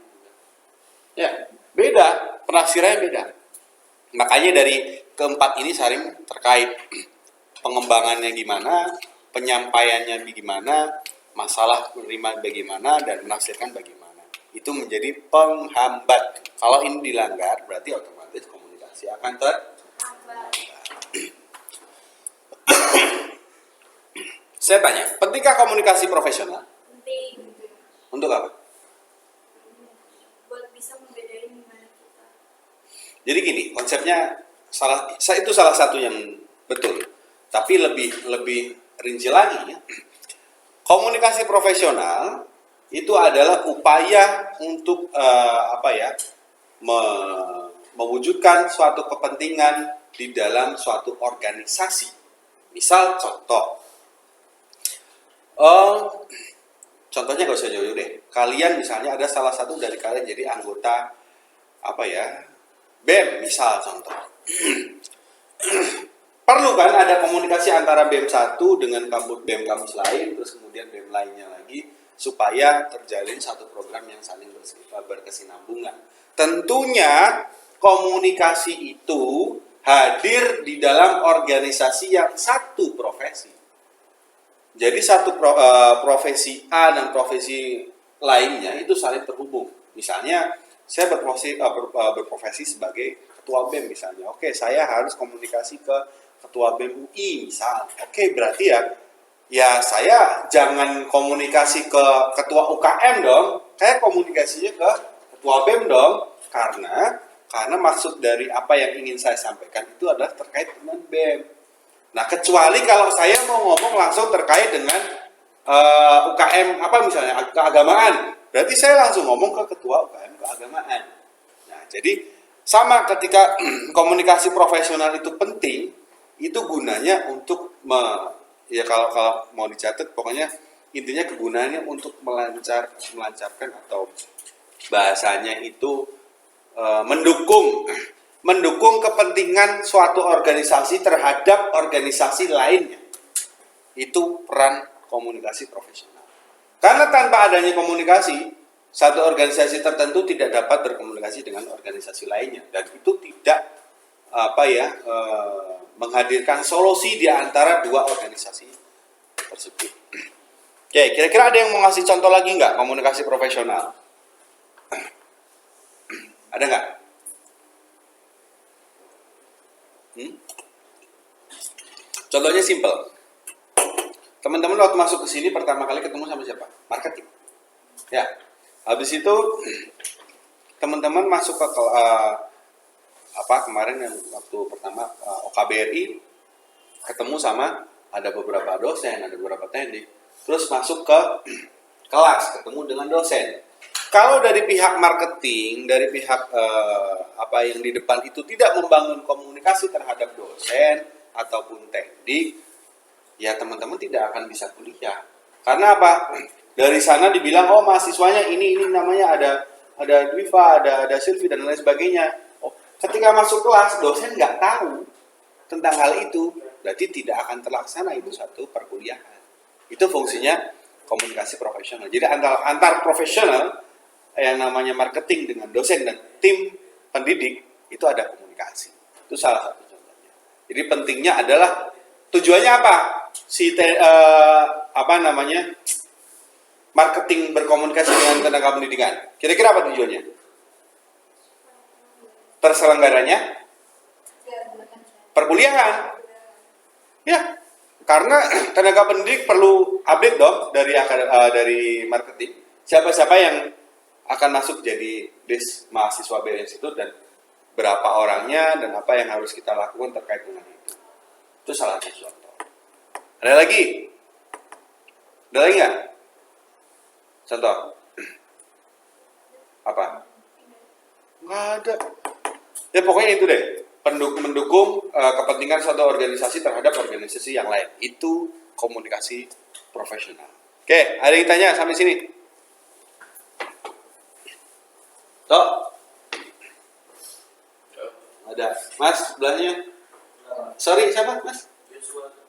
Ya beda, penafsirannya beda. Makanya dari keempat ini saling terkait. Pengembangannya gimana, penyampaiannya bagaimana, masalah menerima bagaimana, dan menafsirkan bagaimana. Itu menjadi penghambat. Kalau ini dilanggar, berarti otomatis komunikasi akan Saya tanya, pentingkah komunikasi profesional? Penting. Untuk apa? Jadi gini, konsepnya itu salah satu yang betul. Tapi lebih rinci lagi, komunikasi profesional itu adalah upaya untuk mewujudkan suatu kepentingan di dalam suatu organisasi. Misal contohnya gak usah jauh-jauh deh. Kalian misalnya ada salah satu dari kalian jadi anggota BEM misal contoh. Perlu kan ada komunikasi antara BEM 1 dengan BEM kampus lain, terus kemudian BEM lainnya lagi, supaya terjalin satu program yang saling berkesinambungan. Tentunya komunikasi itu hadir di dalam organisasi yang satu profesi. Jadi satu profesi A dan profesi lainnya itu saling terhubung. Misalnya saya berprofesi sebagai ketua BEM misalnya. Oke, saya harus komunikasi ke ketua BEM UI misal. Oke, berarti ya saya jangan komunikasi ke ketua UKM dong. Saya komunikasinya ke ketua BEM dong. Karena maksud dari apa yang ingin saya sampaikan itu adalah terkait dengan BEM. Nah, kecuali kalau saya mau ngomong langsung terkait dengan UKM misalnya keagamaan, berarti saya langsung ngomong ke ketua UKM keagamaan. Nah, jadi sama ketika komunikasi profesional itu penting, itu gunanya untuk kalau mau dicatat, pokoknya intinya kegunaannya untuk melancarkan atau bahasanya itu mendukung kepentingan suatu organisasi terhadap organisasi lainnya. Itu peran komunikasi profesional. Karena tanpa adanya komunikasi, satu organisasi tertentu tidak dapat berkomunikasi dengan organisasi lainnya, dan itu tidak menghadirkan solusi di antara dua organisasi tersebut. Oke, kira-kira ada yang mau ngasih contoh lagi nggak komunikasi profesional? Ada nggak? Contohnya simple. Teman-teman waktu masuk ke sini pertama kali ketemu sama siapa? Marketing. Ya. Habis itu teman-teman masuk ke kemarin yang waktu pertama OKBRI, ketemu sama ada beberapa dosen, ada beberapa teknik. Terus masuk ke kelas, ketemu dengan dosen. Kalau dari pihak marketing, dari pihak yang di depan itu tidak membangun komunikasi terhadap dosen ataupun teknik, ya teman-teman tidak akan bisa kuliah. Karena apa? Dari sana dibilang, oh mahasiswanya ini namanya ada Dwiva, ada Silvi dan lain sebagainya. Oh, ketika masuk kelas, dosen nggak tahu tentang hal itu, berarti tidak akan terlaksana itu satu perkuliahan. Itu fungsinya komunikasi profesional. Jadi antar profesional yang namanya marketing dengan dosen dan tim pendidik itu ada komunikasi. Itu salah satu contohnya. Jadi pentingnya adalah tujuannya apa? Marketing berkomunikasi dengan tenaga pendidikan. Kira-kira apa tujuannya? Terselenggaranya perkuliahan. Ya, karena tenaga pendidik perlu update dong dari marketing. Siapa-siapa yang akan masuk jadi mahasiswa BEM itu dan berapa orangnya dan apa yang harus kita lakukan terkait dengan itu. Itu salah satu contoh. Ada lagi? Ada lagi nggak? Contoh? Apa? Nggak ada. Ya pokoknya itu deh. Mendukung kepentingan suatu organisasi terhadap organisasi yang lain. Itu komunikasi profesional. Oke, ada yang tanya sampai sini? Toh? Ada. Mas, sebelahnya? Sorry, siapa mas?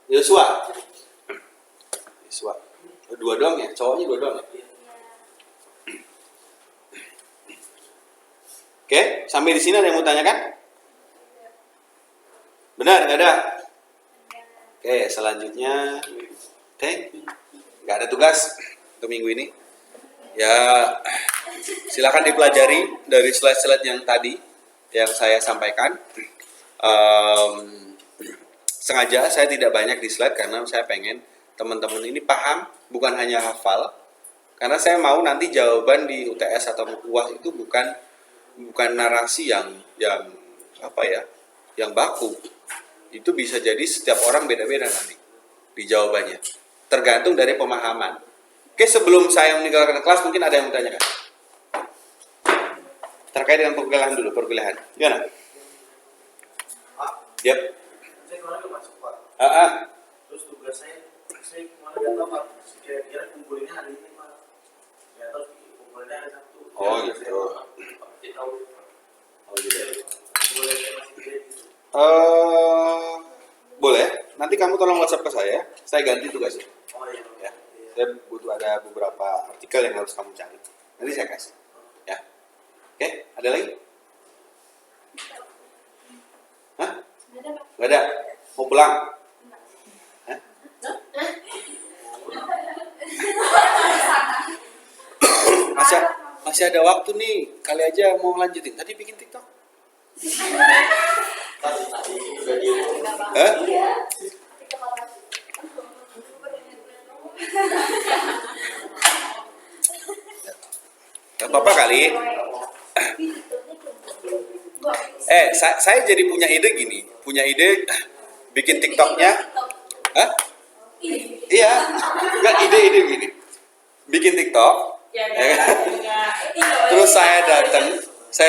Yosua. Dua doang ya? Cowoknya dua doang ya? Oke, sampai di sini ada yang mau tanyakan? Benar, nggak ada? Oke, selanjutnya. Oke, nggak ada tugas untuk minggu ini. Ya, silakan dipelajari dari slide-slide yang tadi yang saya sampaikan. Sengaja saya tidak banyak di slide karena saya pengen teman-teman ini paham, bukan hanya hafal. Karena saya mau nanti jawaban di UTS atau UAS itu bukan narasi yang apa ya, yang baku, itu bisa jadi setiap orang beda-beda nanti di jawabannya. Tergantung dari pemahaman. Oke, sebelum saya meninggalkan kelas mungkin ada yang bertanya kan? Terkait dengan perkuliahan dulu, perkuliahan. Gimana? Yap. Saya kemarin nggak masuk Pak. Terus tugas saya kemarin nggak tahu Pak. Kira-kira kumpulinnya hari ini Pak. Nggak tahu kumpulinnya hari Sabtu. Oh gitu. Saya tahu. Oh gitu. Kumpulinnya masih gede gitu. Boleh. Nanti kamu tolong WhatsApp ke saya ganti tugasnya. Oh iya. Ya. Saya butuh ada beberapa artikel yang harus kamu cari. Nanti saya kasih. Ya. Oke, ada lagi? Hah? Nggak ada? Mau pulang? Hah? Masih ada waktu nih. Kali aja mau lanjutin. Tadi bikin TikTok. Tadi juga dia. Hah? Gak apa-apa kali. Saya jadi punya ide gini. Punya ide bikin TikToknya. Hah? Iya. Nggak, ide gini. Bikin TikTok. Ya kan? Terus saya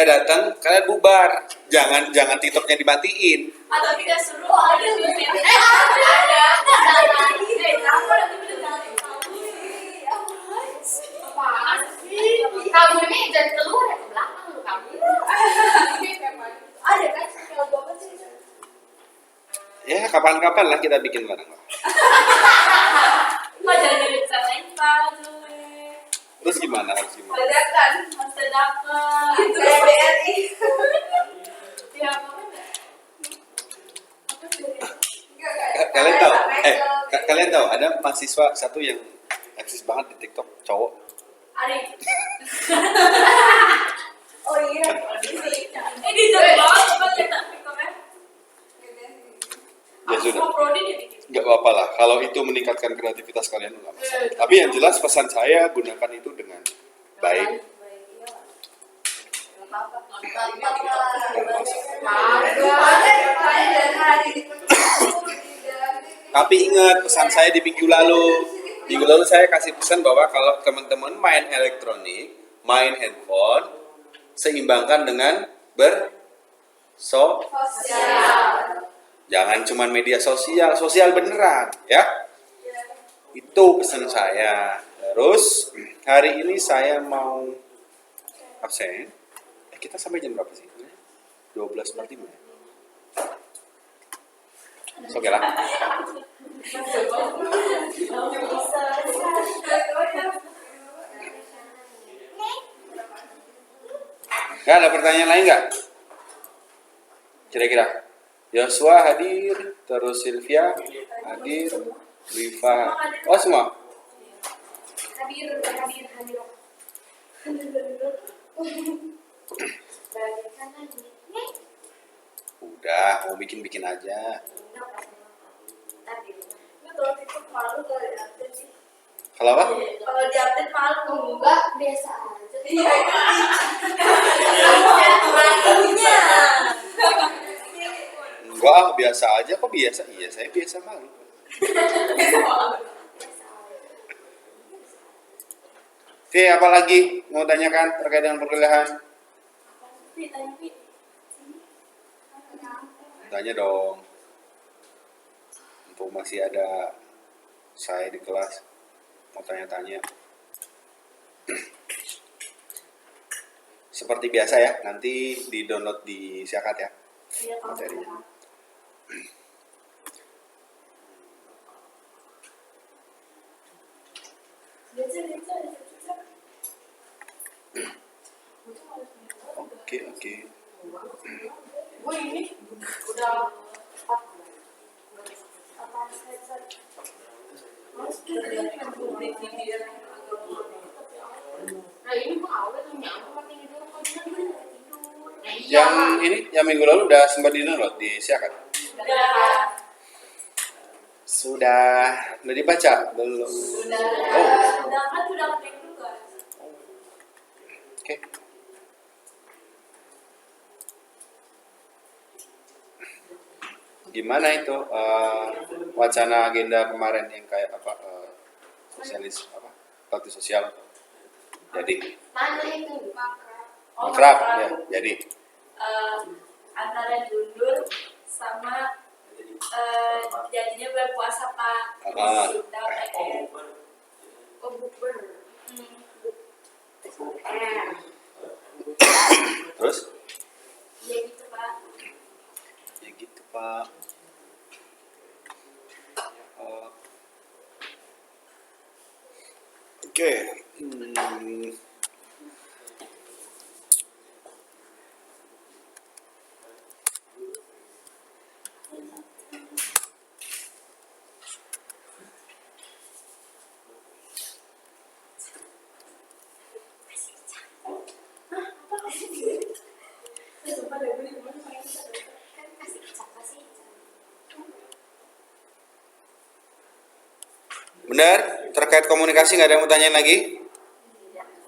datang, kalian bubar. Jangan TikToknya dimatiin. Atau kita suruh ada ada apaan sih? Kamu ini jangan keluar ya ke belakang lu kamu. Ada kan kalau bapak sih. Ya kapan-kapan lah kita bikin bareng. Pak jangan disamain Pak Joe. Terus gimana? Harus gimana? Ledakan, mas ledakan. Itu BRI. Ya Kalian tahu ada mahasiswa satu yang eksis banget di TikTok, cowok. Ari. Oh iya. Ini jauh banget coba lihat TikToknya. Ya sudah. Aku Prodi dia bikin. Nggak apa-apa lah, kalau itu meningkatkan kreativitas kalian nggak masalah. Tapi yang jelas pesan saya gunakan itu dengan baik. Tapi ingat pesan saya di minggu lalu. Minggu lalu saya kasih pesan bahwa kalau teman-teman main elektronik, main handphone, seimbangkan dengan Sosial. Jangan cuma media sosial, sosial beneran, ya. Itu pesan saya. Terus hari ini saya mau absen. Kita sampai jam berapa sih? 12.45 ya? Oke lah. Nggak ada pertanyaan lain nggak? Kira-kira? Yosua hadir, terus Sylvia hadir, Riva, oh semua? Hadir. Udah, mau bikin aja. Kalau apa? Kalau di update malu enggak biasa aja. Iya Enggak, biasa aja kok biasa. Iya, saya biasa malu. Oke, apa lagi mau tanyakan terkait dengan perkuliahan? Tanya dong. Untuk masih ada saya di kelas mau tanya-tanya. Seperti biasa ya, nanti di-download di Siakat ya materinya. Oke. Gue ini udah nah ini mau awet tuh nyampe makin tidur kok dia tidur. Nah iya. Yang ini, yang minggu lalu udah sempat di-download di Siakat? Sudah dibaca? Belum? Sudah kan sudah ngetik tugas. Oke. gimana itu wacana agenda kemarin yang kayak apa sosialis apa bakti sosial jadi Mana itu? Makrab. makrab ya jadi Antara diundur sama jadinya berpuasa Pak. Dapat PR. Oh, bukber. terus Ya gitu Pak. ya gitu Pak. Oke. Kan kasih kecap kasih. Benar? Terkait komunikasi nggak ada yang mau tanyain lagi?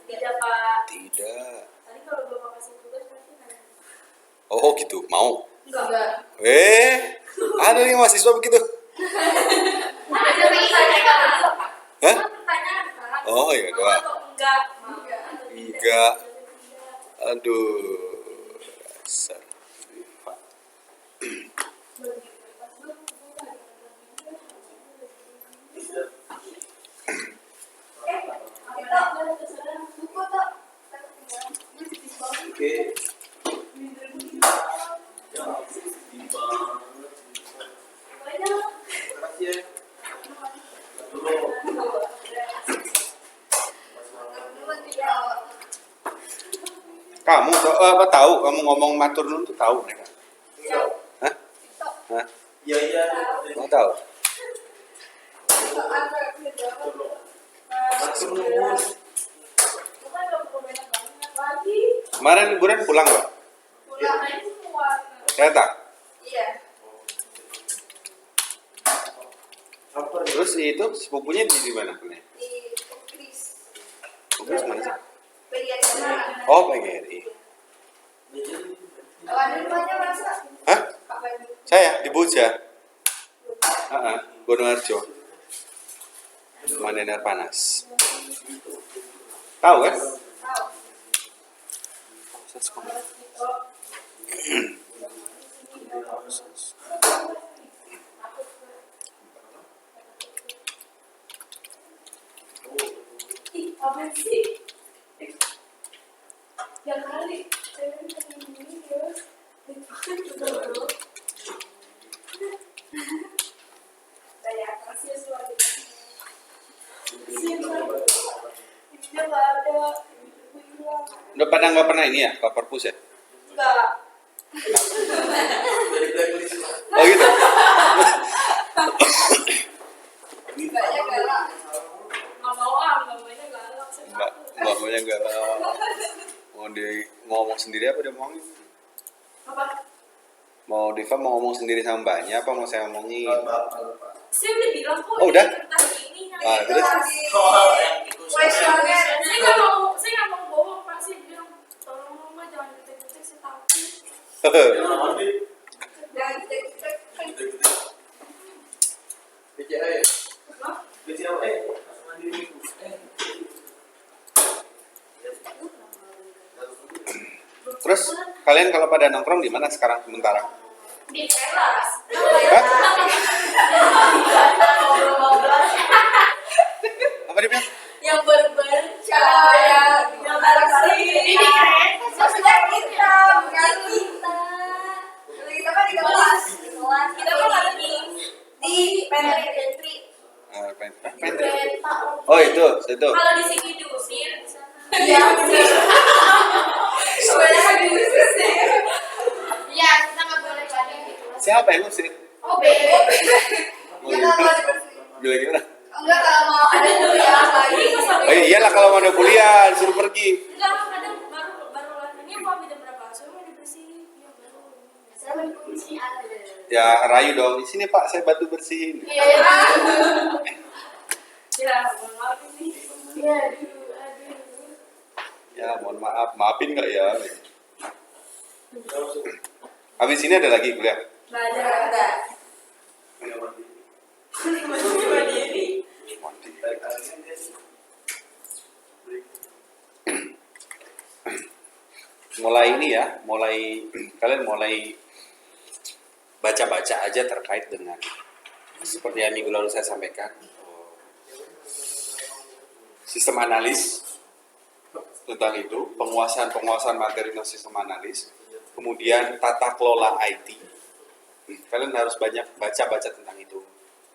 Tidak Pak. Tidak. Tadi kalau Bapak kasih tugas pasti nanya. Oh gitu, mau? Enggak. Ada nih mahasiswa begitu. Ada pertanyaan Pak. Hah? Pertanyaan Pak. Oh iya, Mau doa. atau enggak? Enggak. Aduh, dasar. Pak. Oke. Makasih ya. Kamu apa tahu? Kamu ngomong matur nuwun tuh tahu nih kan? Hah? Hah? Iya iya. Mau tahu? Maksud nuwun. Kemarin liburan pulang nggak? Kereta. Iya. Apa nih? Terus itu sepupunya di mana? Di Kris. Terus mana sih? Pediatri. Oh, PGRI. Ada rumahnya masa? Hah? Pak Pandu. Saya di Boja. Bonoarjo. Manenar panas. Tahu kan? Tahu. Ih, apa sih? Yang kali saya ini terus betul. Saya kasih suara. Siapa? Dia nggak ada. Udah pada nggak pernah ini ya ke perpus ya? Enggak. Dari blacklist Pak. Oh gitu. Enggaknya galak. Nggak mau namanya galak. Mbak maunya nggak mau ngomong sendiri apa dia ngomongin? Apa? Mau Diva mau ngomong sendiri sama mbaknya apa mau saya ngomongin? Saya udah bilang kok. Oh, udah? Tadi ini Ah, terus? Oh, yang itu Questionnaire. Saya nggak mau bohong Pak. Saya bilang tolong Mbak jangan ketik-ketik saya takut. Jangan ketik-ketik. BCA ya? Hah? BCA langsung mandiri. Terus kalian kalau pada nongkrong di mana sekarang sementara? Di teras. Hah? Ngobrol-ngobrol. Apa dia bilang? Yang berber yang taksi ini maksudnya kita bukan kita kan di kelas kita kan ada di pantry Pantry. Oh itu. kalau di sini diusir di sana Iya, bener. sebenarnya diusir sih ya kita nggak boleh pada di kelas Siapa yang ngusir? oh bego Oh, kita gitu. boleh bersih Gila gimana? enggak kalau mau ada kuliah lagi Oh iyalah kalau mau ada kuliah disuruh pergi. enggak kadang baru ini mau ambil jam berapa saya mau dibersihin ya baru saya mau dibersihin ada Ya rayu dong. Di sini Pak saya bantu bersihin. iya ya mohon maaf ini ya aduh Ya mohon maaf, maafin nggak ya? Habis ini ada lagi kuliah? nggak ada ya, kalian mulai baca-baca aja terkait dengan seperti yang minggu lalu saya sampaikan, sistem analis tentang itu, penguasaan materi dan sistem analis, kemudian tata kelola IT. Kalian harus banyak baca-baca tentang itu.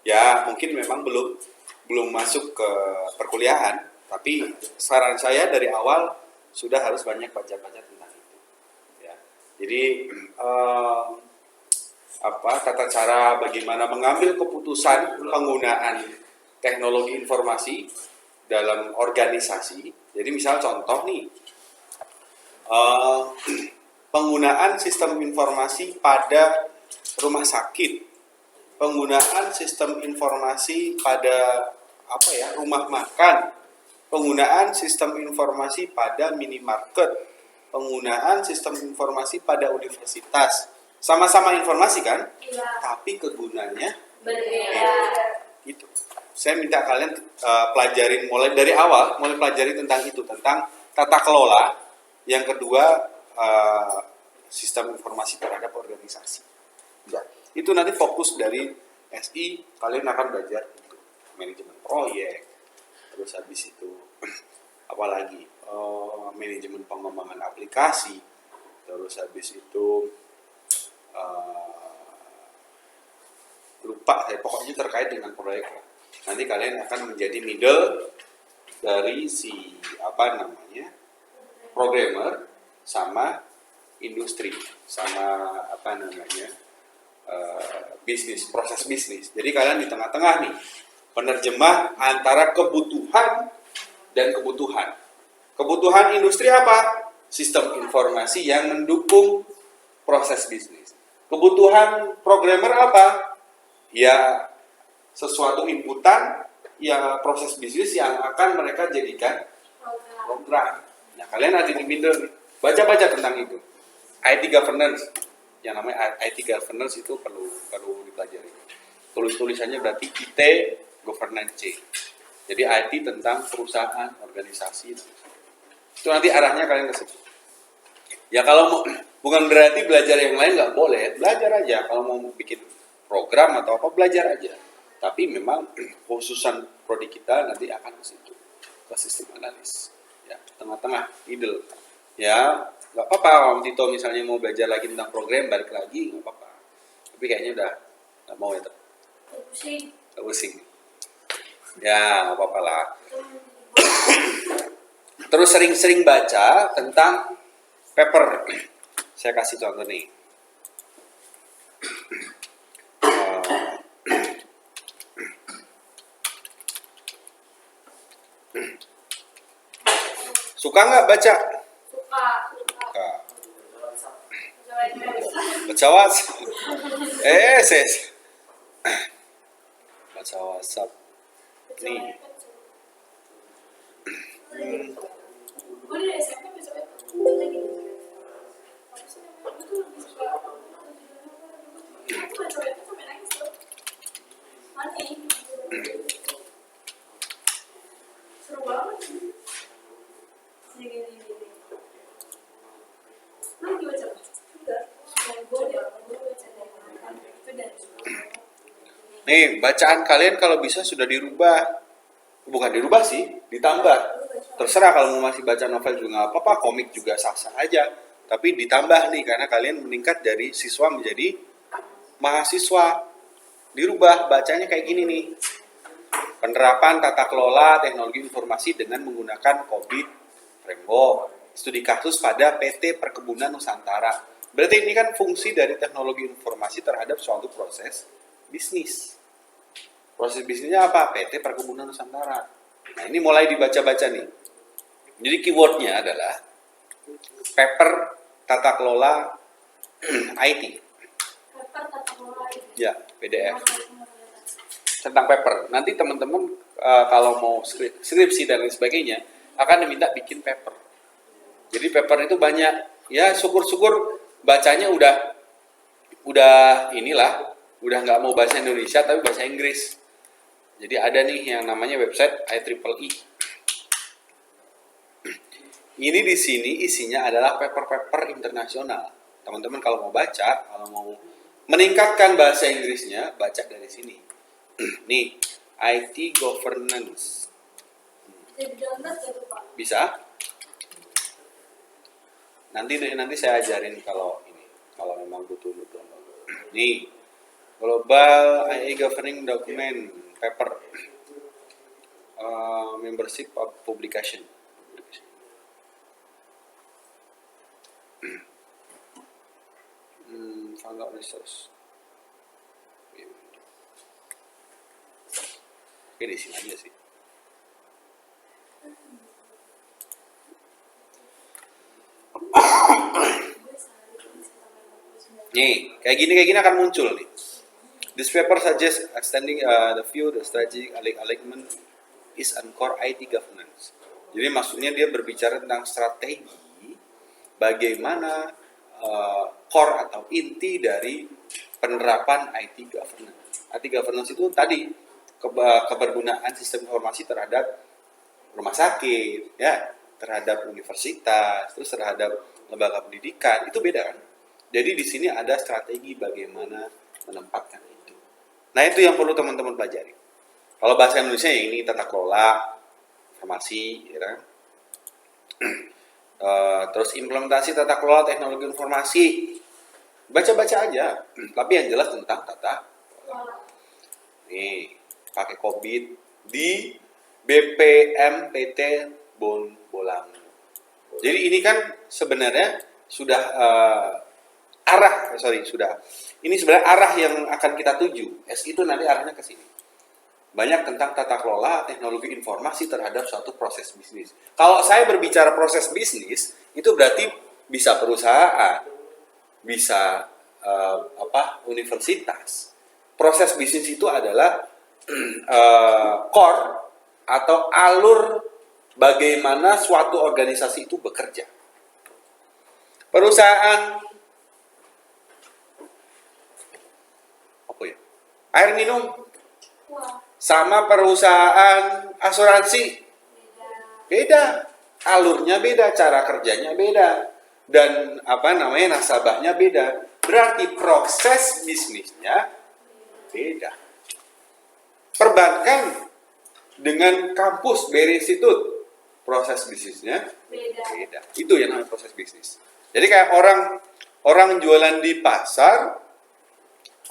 Ya mungkin memang belum masuk ke perkuliahan, tapi saran saya dari awal sudah harus banyak baca-baca tentang itu. Ya, jadi tata cara bagaimana mengambil keputusan penggunaan teknologi informasi dalam organisasi. Jadi misal contoh nih, penggunaan sistem informasi pada rumah sakit, penggunaan sistem informasi pada rumah makan, penggunaan sistem informasi pada minimarket, penggunaan sistem informasi pada universitas. Sama-sama informasi kan? Iya. Tapi kegunaannya Berbeda. gitu. Saya minta kalian pelajarin mulai dari awal, mulai pelajari tentang itu, tentang tata kelola. Yang kedua, sistem informasi terhadap organisasi. Ya, itu nanti fokus dari SI, kalian akan belajar itu, manajemen proyek, terus habis itu apalagi manajemen pengembangan aplikasi, terus habis itu lupa saya, pokoknya terkait dengan proyek. Nanti kalian akan menjadi middle dari si programmer sama industri, sama bisnis, proses bisnis. Jadi kalian di tengah-tengah nih, penerjemah antara kebutuhan dan kebutuhan. Kebutuhan industri apa? Sistem informasi yang mendukung proses bisnis. Kebutuhan programmer apa? Ya sesuatu inputan, ya proses bisnis yang akan mereka jadikan program. Nah kalian ada di middle, baca-baca tentang itu. IT governance, yang namanya IT governance itu perlu dipelajari. Tulisannya berarti IT governance C. Jadi IT tentang perusahaan, organisasi. Itu nanti arahnya kalian ke situ. Ya kalau mau, bukan berarti belajar yang lain nggak boleh, belajar aja. Kalau mau bikin program atau apa, belajar aja. Tapi memang khususan prodi kita nanti akan ke situ, ke sistem analis. Ya, tengah-tengah, middle. Ya, nggak apa-apa. Om Tito misalnya mau belajar lagi tentang program, balik lagi, nggak apa-apa. Tapi kayaknya udah nggak mau ya, nggak pusing. Ya, nggak apa-apa lah. Terus sering-sering baca tentang paper. Saya kasih contoh nih. Suka nggak baca? Suka. Suka. Baca WhatsApp. Ses. Baca WhatsApp. Nih. Gue dari SMP baca web. Aku baca web sampai nangis tuh. Mana? Seru banget. Nih, bacaan kalian kalau bisa sudah dirubah. Bukan dirubah sih, ditambah. Terserah kalau mau masih baca novel juga nggak apa-apa, komik juga sah-sah aja. Tapi ditambah nih, karena kalian meningkat dari siswa menjadi mahasiswa. Dirubah, bacanya kayak gini nih. Penerapan tata kelola teknologi informasi dengan menggunakan COVID framework. Studi kasus pada PT Perkebunan Nusantara. Berarti ini kan fungsi dari teknologi informasi terhadap suatu proses bisnis. Proses bisnisnya apa? PT Perkebunan Nusantara. Nah ini mulai dibaca-baca nih. Jadi keywordnya adalah paper tata kelola IT. Paper tata kelola IT. Ya, PDF. Tentang paper. Nanti teman-teman kalau mau skripsi dan lain sebagainya akan diminta bikin paper. Jadi paper itu banyak. Ya syukur-syukur bacanya udah inilah, udah nggak mau bahasa Indonesia tapi bahasa Inggris. Jadi ada nih yang namanya website IEEE. Ini di sini isinya adalah paper-paper internasional. Teman-teman kalau mau baca, kalau mau meningkatkan bahasa Inggrisnya, baca dari sini. Nih, IT governance. Jadi download ya tuh Pak. Bisa? Nanti saya ajarin kalau ini, kalau memang butuh download. Nih, Global AI Governing Document Paper, Membership of Publication. Found out resource. Oke, di sini aja sih. Nih, kayak gini akan muncul nih. This paper suggests extending the view the strategic alignment is on core IT governance. Jadi maksudnya dia berbicara tentang strategi bagaimana core atau inti dari penerapan IT governance. IT governance itu tadi kebergunaan sistem informasi terhadap rumah sakit, ya, terhadap universitas, terus terhadap lembaga pendidikan, itu beda kan? Jadi di sini ada strategi bagaimana menempatkan itu. Nah itu yang perlu teman-teman pelajari. Kalau bahasa Indonesia ini tata kelola informasi, ya kan? Terus implementasi tata kelola teknologi informasi, baca-baca aja. Tapi yang jelas tentang tata kelola. Nih, pakai COVID di BPMPT Bolang. Jadi ini kan sebenarnya sudah ini sebenarnya arah yang akan kita tuju. S itu nanti arahnya ke sini. Banyak tentang tata kelola teknologi informasi terhadap suatu proses bisnis. Kalau saya berbicara proses bisnis, itu berarti bisa perusahaan, bisa universitas. Proses bisnis itu adalah core atau alur bagaimana suatu organisasi itu bekerja. Perusahaan air minum sama perusahaan asuransi beda, alurnya beda, cara kerjanya beda, dan nasabahnya beda. Berarti proses bisnisnya beda. Perbankan dengan kampus berinstitut, proses bisnisnya beda. Itu yang namanya proses bisnis. Jadi kayak orang jualan di pasar,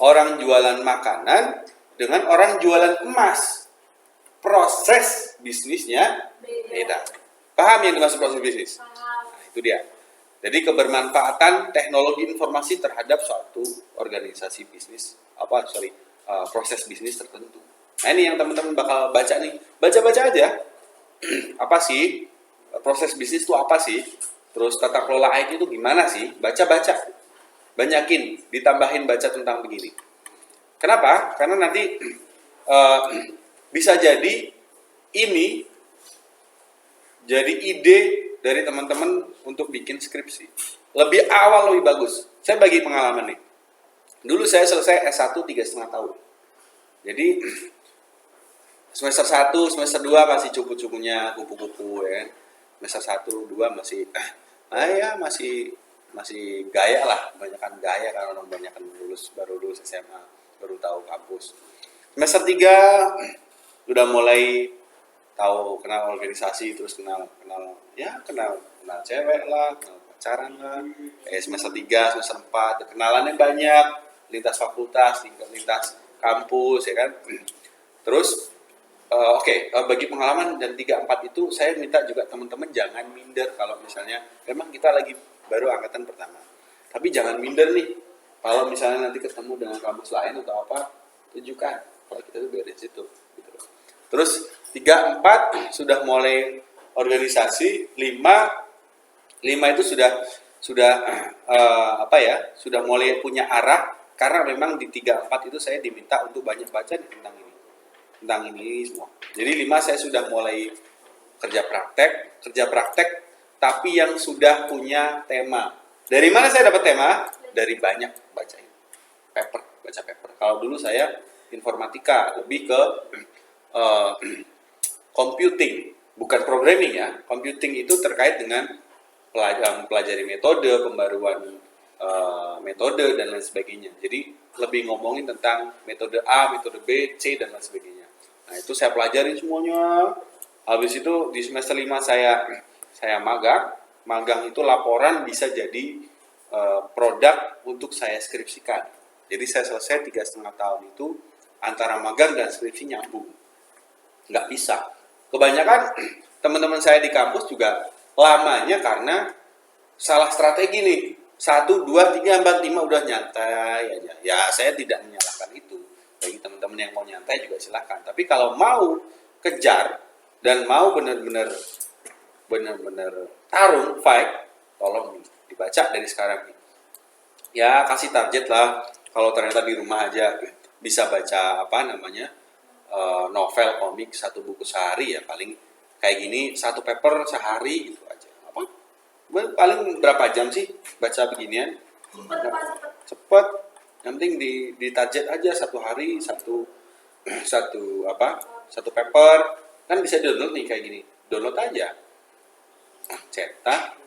orang jualan makanan dengan orang jualan emas, proses bisnisnya beda. Paham yang dimaksud proses bisnis? Nah, itu dia. Jadi kebermanfaatan teknologi informasi terhadap suatu organisasi bisnis, proses bisnis tertentu. Nah ini yang teman-teman bakal baca nih. Baca-baca aja. Apa sih proses bisnis itu apa sih? Terus tata kelola IT itu gimana sih? Baca-baca. Banyakin, ditambahin baca tentang begini. Kenapa? Karena nanti bisa jadi ini jadi ide dari teman-teman untuk bikin skripsi. Lebih awal lebih bagus. Saya bagi pengalaman nih. Dulu saya selesai S1 3,5 tahun. Jadi semester 1, semester 2 masih cupu-cupunya kupu-kupu ya. Semester 1, 2 masih gaya lah, kebanyakan gaya karena orang kebanyakan baru lulus SMA, baru tahu kampus. Semester 3 udah mulai tahu kenal organisasi, terus kenal cewek lah, kenal pacaran lah. Semester 3, semester 4 kenalannya banyak, lintas fakultas, lintas kampus ya kan. Terus bagi pengalaman dan 3-4 itu saya minta juga teman-teman jangan minder kalau misalnya memang kita lagi baru angkatan pertama. Tapi jangan minder nih. Kalau misalnya nanti ketemu dengan kampus lain atau apa, tunjukkan kalau kita tuh dari situ gitu. Terus 3-4 sudah mulai organisasi, 5 itu sudah mulai punya arah karena memang di 3-4 itu saya diminta untuk banyak baca tentang ini semua. Jadi 5 saya sudah mulai kerja praktek tapi yang sudah punya tema. Dari mana saya dapat tema? Dari banyak baca paper. Kalau dulu saya informatika, lebih ke computing. bukan programming ya, computing itu terkait dengan mempelajari metode, pembaruan metode dan lain sebagainya. Jadi lebih ngomongin tentang metode A, metode B, C dan lain sebagainya. Nah, itu saya pelajari semuanya. Habis itu di semester 5 saya magang. Magang itu laporan bisa jadi produk untuk saya skripsikan. Jadi saya selesai 3,5 tahun itu antara magang dan skripsi nyambung. Nggak bisa. Kebanyakan teman-teman saya di kampus juga lamanya karena salah strategi nih. 1, 2, 3, 4, 5 udah nyantai aja. Ya saya tidak menyalahkan itu. Bagi teman-teman yang mau nyantai juga silahkan. Tapi kalau mau kejar dan mau benar-benar tarung, fight, tolong dibaca dari sekarang nih. Ya kasih target lah. Kalau ternyata di rumah aja bisa baca novel, komik, 1 buku sehari ya paling kayak gini 1 paper sehari gitu aja. Apa? Paling berapa jam sih baca beginian? Cepet. Yang penting di target aja 1 hari satu paper kan bisa download nih kayak gini. Download aja. Cetak.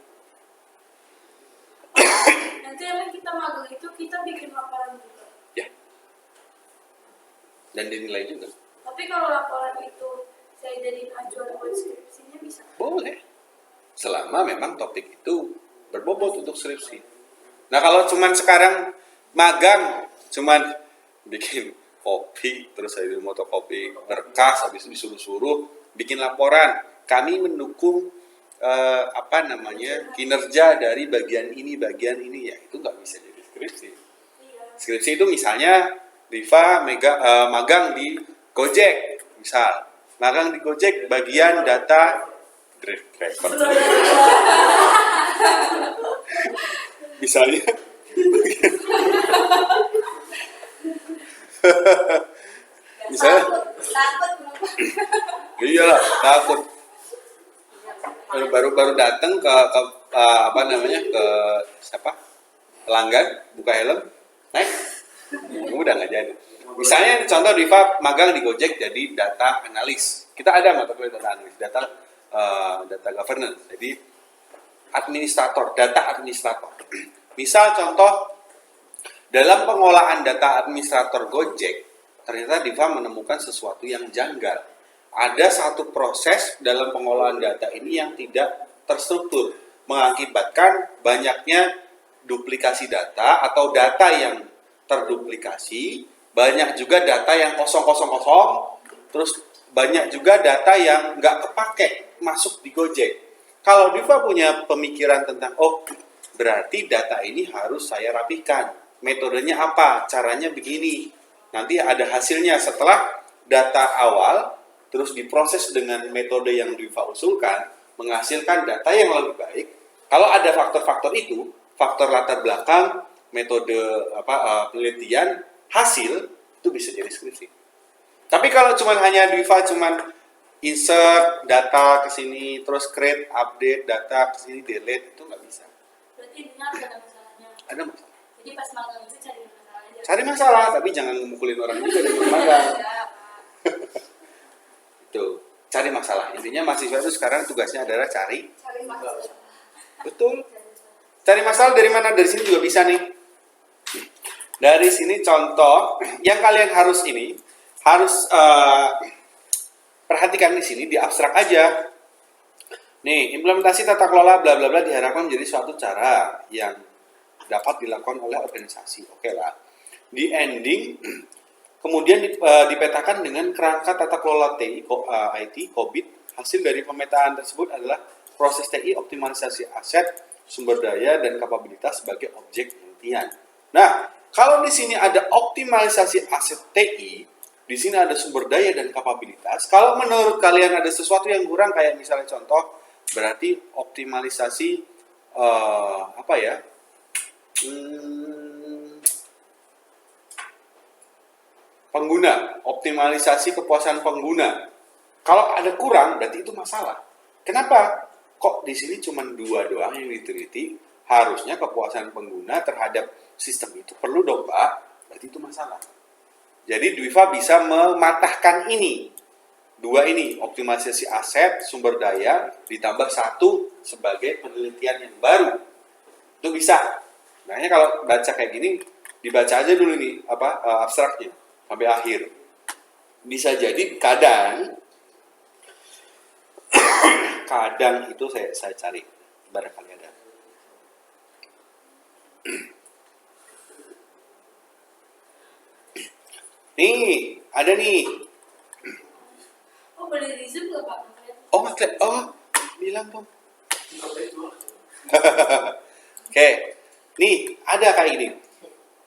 Nanti yang kita magang itu kita bikin laporan juga. Ya. Dan dinilai juga. Tapi kalau laporan itu saya jadiin acuan buat skripsinya bisa? Boleh. Selama memang topik itu berbobot untuk skripsi. Nah kalau cuman sekarang magang, cuman bikin kopi, terus saya fotokopi berkas, habis itu disuruh-suruh, bikin laporan. Kami mendukung kinerja dari bagian ini ya itu nggak bisa jadi skripsi. Skripsi itu misalnya Riva magang di Gojek, misal magang di Gojek bagian data driver. Misalnya iyalah takut baru datang ke pelanggan buka helm naik udah nggak jadi. Misalnya contoh Diva magang di Gojek jadi data analis, kita ada mata kuliah data analis, data governance, jadi data administrator. Misal contoh dalam pengolahan data administrator Gojek ternyata Diva menemukan sesuatu yang janggal. Ada satu proses dalam pengolahan data ini yang tidak terstruktur, mengakibatkan banyaknya duplikasi data atau data yang terduplikasi, banyak juga data yang kosong, terus banyak juga data yang nggak kepake masuk di Gojek. Kalau Diva punya pemikiran tentang, berarti data ini harus saya rapikan. Metodenya apa? Caranya begini. Nanti ada hasilnya setelah data awal, terus diproses dengan metode yang Diva usulkan, menghasilkan data yang lebih baik. Kalau ada faktor-faktor itu, faktor latar belakang, metode penelitian, hasil, itu bisa jadi skripsi. Tapi kalau hanya Diva insert data ke sini, terus create, update data ke sini, delete, itu nggak bisa. Berarti intinya ada masalahnya. Ada masalah. Jadi pas magang itu cari masalah aja. Cari masalah, tapi jangan memukulin orang juga di magang. Tuh, cari masalah. Intinya mahasiswa itu sekarang tugasnya adalah cari masalah. betul. Cari masalah dari mana? Dari sini juga bisa nih. Dari sini contoh yang kalian harus perhatikan di sini di abstrak aja. Nih, implementasi tata kelola bla bla bla diharapkan menjadi suatu cara yang dapat dilakukan oleh organisasi. Oke lah. Di ending kemudian dipetakan dengan kerangka tata kelola TI, IT, COBIT. Hasil dari pemetaan tersebut adalah proses TI optimalisasi aset, sumber daya, dan kapabilitas sebagai objek penelitian. Nah, kalau di sini ada optimalisasi aset TI, di sini ada sumber daya dan kapabilitas. Kalau menurut kalian ada sesuatu yang kurang, kayak misalnya contoh, berarti optimalisasi pengguna, optimalisasi kepuasan pengguna. Kalau ada kurang, berarti itu masalah. Kenapa? Kok di sini cuma 2 doang yang diteliti? Harusnya kepuasan pengguna terhadap sistem itu perlu dong, Pak. Berarti itu masalah. Jadi Diva bisa mematahkan ini Dua ini, optimalisasi aset, sumber daya, ditambah satu sebagai penelitian yang baru. Itu bisa. Makanya kalau baca kayak gini, dibaca aja dulu nih, abstraknya, sampai akhir. Bisa jadi kadang itu saya cari, barangkali ada. Nih, ada nih. Oh, boleh di Zoom nggak Pak? Oh, Mas Klep. Oh, bilang dong. Oke, nih ada kayak gini.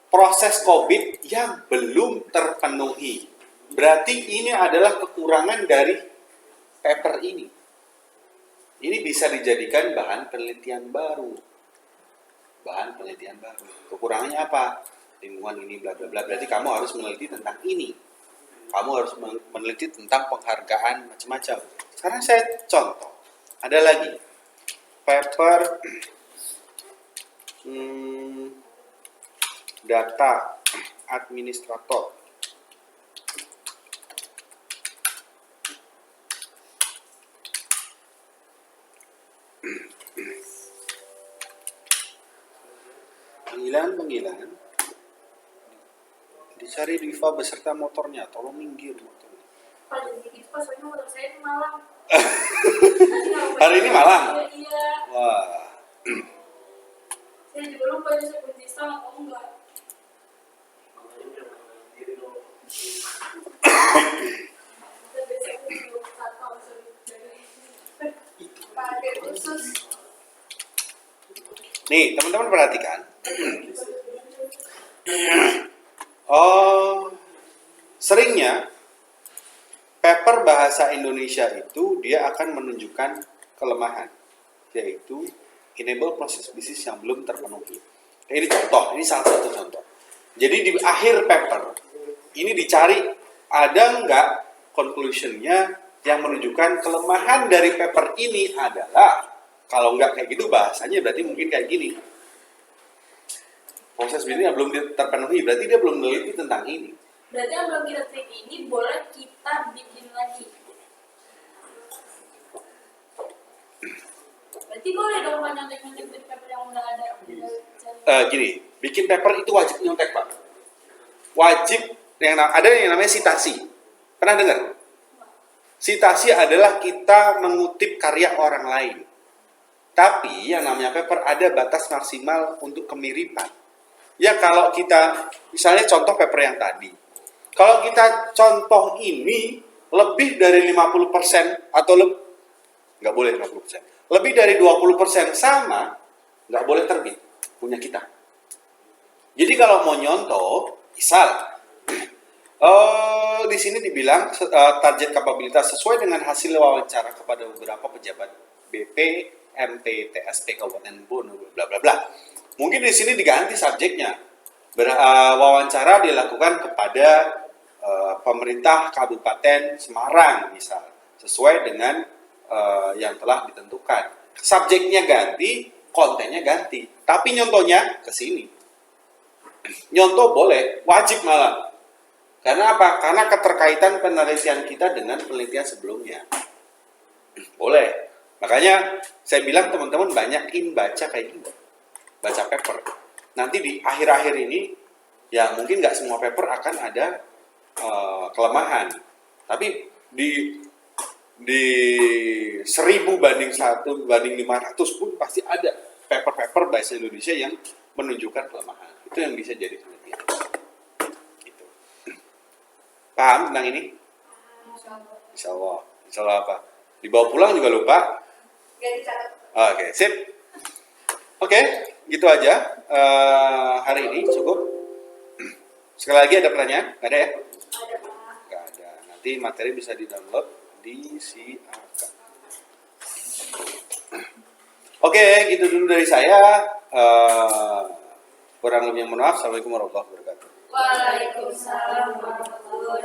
Proses COVID yang belum terpenuhi. Berarti ini adalah kekurangan dari paper ini. Ini bisa dijadikan bahan penelitian baru. Kekurangannya apa? Lingkungan ini bla bla bla. Berarti kamu harus meneliti tentang ini. Kamu harus meneliti tentang penghargaan macam-macam. Sekarang saya contoh. Ada lagi. Paper data administrator. Panggilan. Dicari Diva beserta motornya. Tolong minggir motornya. Pak, jadi gitu Pak, soalnya motor saya di Malang. Hari ini Malang? Iya. Wah. Saya juga lupa ini saya kunci stang atau enggak. Saya biasanya belum tahu pakai khusus. Nih, teman-teman perhatikan. Seringnya paper bahasa Indonesia itu dia akan menunjukkan kelemahan, yaitu enable proses bisnis yang belum terpenuhi. Ini contoh, ini salah satu contoh. Jadi di akhir paper ini dicari ada nggak conclusionnya yang menunjukkan kelemahan dari paper ini adalah, kalau nggak kayak gitu bahasanya berarti mungkin kayak gini. Proses bisnis yang belum terpenuhi, berarti dia belum meneliti tentang ini. Berarti yang belum kita teliti ini boleh kita bikin lagi. Berarti boleh dong Pak nyontek-nyontek dari paper yang udah ada. Gini, bikin paper itu wajib nyontek Pak. Wajib, ada yang namanya sitasi. Pernah dengar? Sitasi adalah kita mengutip karya orang lain. Tapi yang namanya paper ada batas maksimal untuk kemiripan. Ya kalau kita, misalnya contoh paper yang tadi. Kalau kita contoh ini lebih dari 50% atau nggak boleh 50%. Lebih dari 20% sama, nggak boleh terbit punya kita. Jadi kalau mau nyontoh, misal di sini dibilang target kapabilitas sesuai dengan hasil wawancara kepada beberapa pejabat BP, MP, TSP, Kabupaten Bono, bla bla bla. Mungkin di sini diganti subjeknya. Wawancara dilakukan kepada pemerintah Kabupaten Semarang, misal, sesuai dengan yang telah ditentukan. Subjeknya ganti, kontennya ganti, tapi nyontohnya ke sini. Nyontoh boleh, wajib malah. Karena apa? Karena keterkaitan penelitian kita dengan penelitian sebelumnya. Boleh. Makanya saya bilang teman-teman banyakin baca kayak gini. Baca paper. Nanti di akhir-akhir ini, ya mungkin nggak semua paper akan ada kelemahan. Tapi di 1000 banding 1 banding 500 pun pasti ada paper-paper bahasa Indonesia yang menunjukkan kelemahan. Itu yang bisa jadi penelitian. Gitu. Paham tentang ini? Insya Allah. Insya Allah apa? Dibawa pulang juga lupa. Oke, sip. Oke, gitu aja. Hari ini cukup. Sekali lagi ada pertanyaan? Nggak ada ya? Nggak ada. Nanti materi bisa di-download di si Aka. Oke, gitu dulu dari saya. Kurang lebihnya mohon maaf. Assalamualaikum warahmatullahi wabarakatuh. Waalaikumsalam warahmatullahi wabarakatuh.